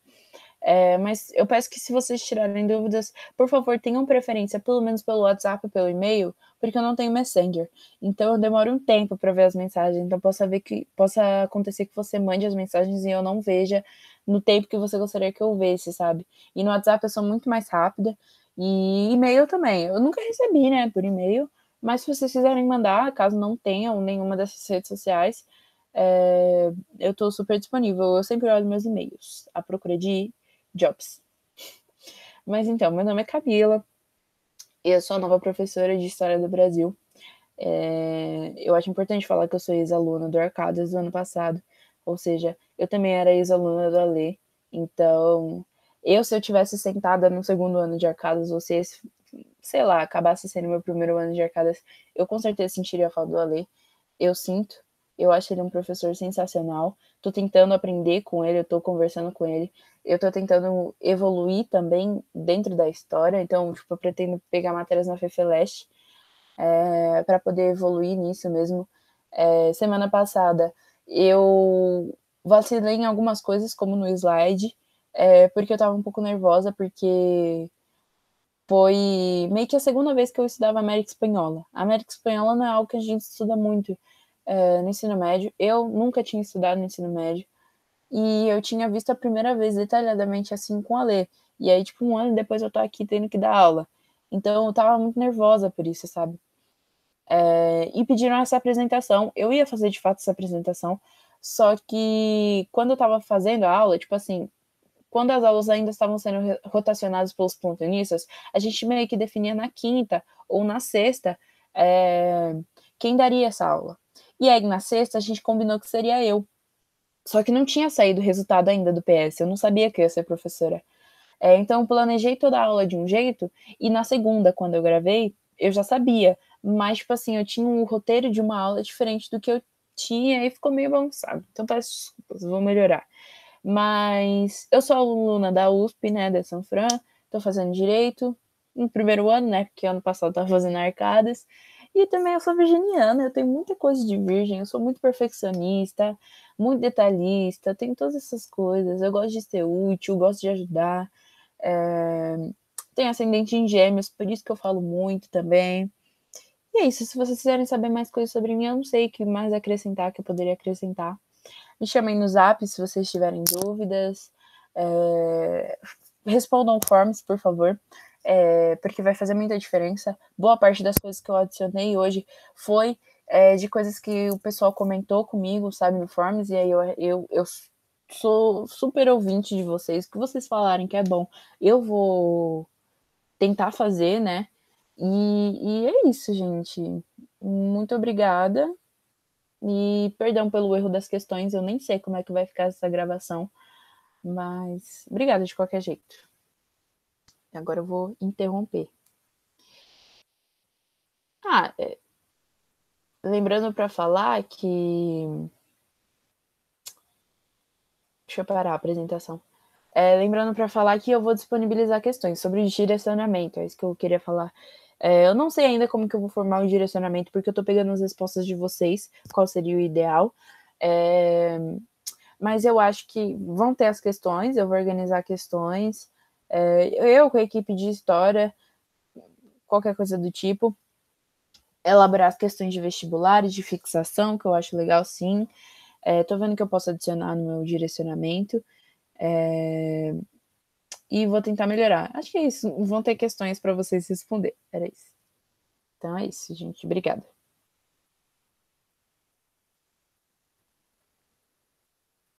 Mas eu peço que, se vocês tirarem dúvidas, por favor, tenham preferência pelo menos pelo WhatsApp, pelo e-mail, porque eu não tenho Messenger. Então eu demoro um tempo para ver as mensagens. Então possa acontecer que você mande as mensagens e eu não veja no tempo que você gostaria que eu visse, sabe? E no WhatsApp eu sou muito mais rápida. E e-mail também. Eu nunca recebi, né, por e-mail. Mas se vocês quiserem mandar, caso não tenham nenhuma dessas redes sociais, eu estou super disponível. Eu sempre olho meus e-mails à procura de jobs. Mas então, meu nome é Camila, eu sou a nova professora de História do Brasil. Eu acho importante falar que eu sou ex-aluna do Arcadas do ano passado, ou seja, eu também era ex-aluna do Alê. Então, se eu tivesse sentada no segundo ano de Arcadas, ou se esse, sei lá, acabasse sendo meu primeiro ano de Arcadas, eu com certeza sentiria a falta do Alê. Eu sinto. Eu acho ele um professor sensacional. Tô tentando aprender com ele, eu tô conversando com ele. Eu tô tentando evoluir também dentro da história. Então, tipo, eu pretendo pegar matérias na FEFELESH para poder evoluir nisso mesmo. Semana passada, eu vacilei em algumas coisas, como no slide, porque eu tava um pouco nervosa, porque foi meio que a segunda vez que eu estudava América Espanhola. A América Espanhola não é algo que a gente estuda muito no ensino médio. Eu nunca tinha estudado no ensino médio. E eu tinha visto a primeira vez detalhadamente assim com a Lê. E aí, tipo, um ano depois eu tô aqui tendo que dar aula. Então eu tava muito nervosa por isso, sabe? E pediram essa apresentação. Eu ia fazer de fato essa apresentação. Só que quando eu tava fazendo a aula, tipo assim, quando as aulas ainda estavam sendo rotacionadas pelos plantonistas, a gente meio que definia na quinta ou na sexta quem daria essa aula. E aí, na sexta, a gente combinou que seria eu. Só que não tinha saído o resultado ainda do PS, eu não sabia que eu ia ser professora. Então, eu planejei toda a aula de um jeito, e na segunda, quando eu gravei, eu já sabia. Mas, tipo assim, eu tinha um roteiro de uma aula diferente do que eu tinha, e ficou meio bagunçado. Então, peço desculpas, vou melhorar. Mas eu sou aluna da USP, né, de São Fran, tô fazendo Direito, no primeiro ano, né, porque ano passado eu tava fazendo Arcadas, e também eu sou virginiana, eu tenho muita coisa de virgem, eu sou muito perfeccionista, muito detalhista, tenho todas essas coisas, eu gosto de ser útil, gosto de ajudar, tenho ascendente em Gêmeos, por isso que eu falo muito também. E é isso, se vocês quiserem saber mais coisas sobre mim, eu não sei o que mais acrescentar, que eu poderia acrescentar. Me chamem no Zap se vocês tiverem dúvidas. Respondam forms, por favor, porque vai fazer muita diferença. Boa parte das coisas que eu adicionei hoje foi de coisas que o pessoal comentou comigo, sabe, no forms, e aí eu sou super ouvinte de vocês. O que vocês falarem que é bom, eu vou tentar fazer, né? E é isso, gente. Muito obrigada. E perdão pelo erro das questões, eu nem sei como é que vai ficar essa gravação, mas obrigada de qualquer jeito. Agora eu vou interromper. Lembrando para falar que. Deixa eu parar a apresentação. Lembrando para falar que eu vou disponibilizar questões sobre direcionamento, é isso que eu queria falar. Eu não sei ainda como que eu vou formar o direcionamento, porque eu tô pegando as respostas de vocês, qual seria o ideal. Mas eu acho que vão ter as questões, eu vou organizar questões. Eu com a equipe de história, qualquer coisa do tipo, elaborar as questões de vestibulares, de fixação, que eu acho legal sim. Tô vendo que eu posso adicionar no meu direcionamento. E vou tentar melhorar. Acho que é isso. Vão ter questões para vocês responder. Era isso. Então é isso, gente. Obrigada.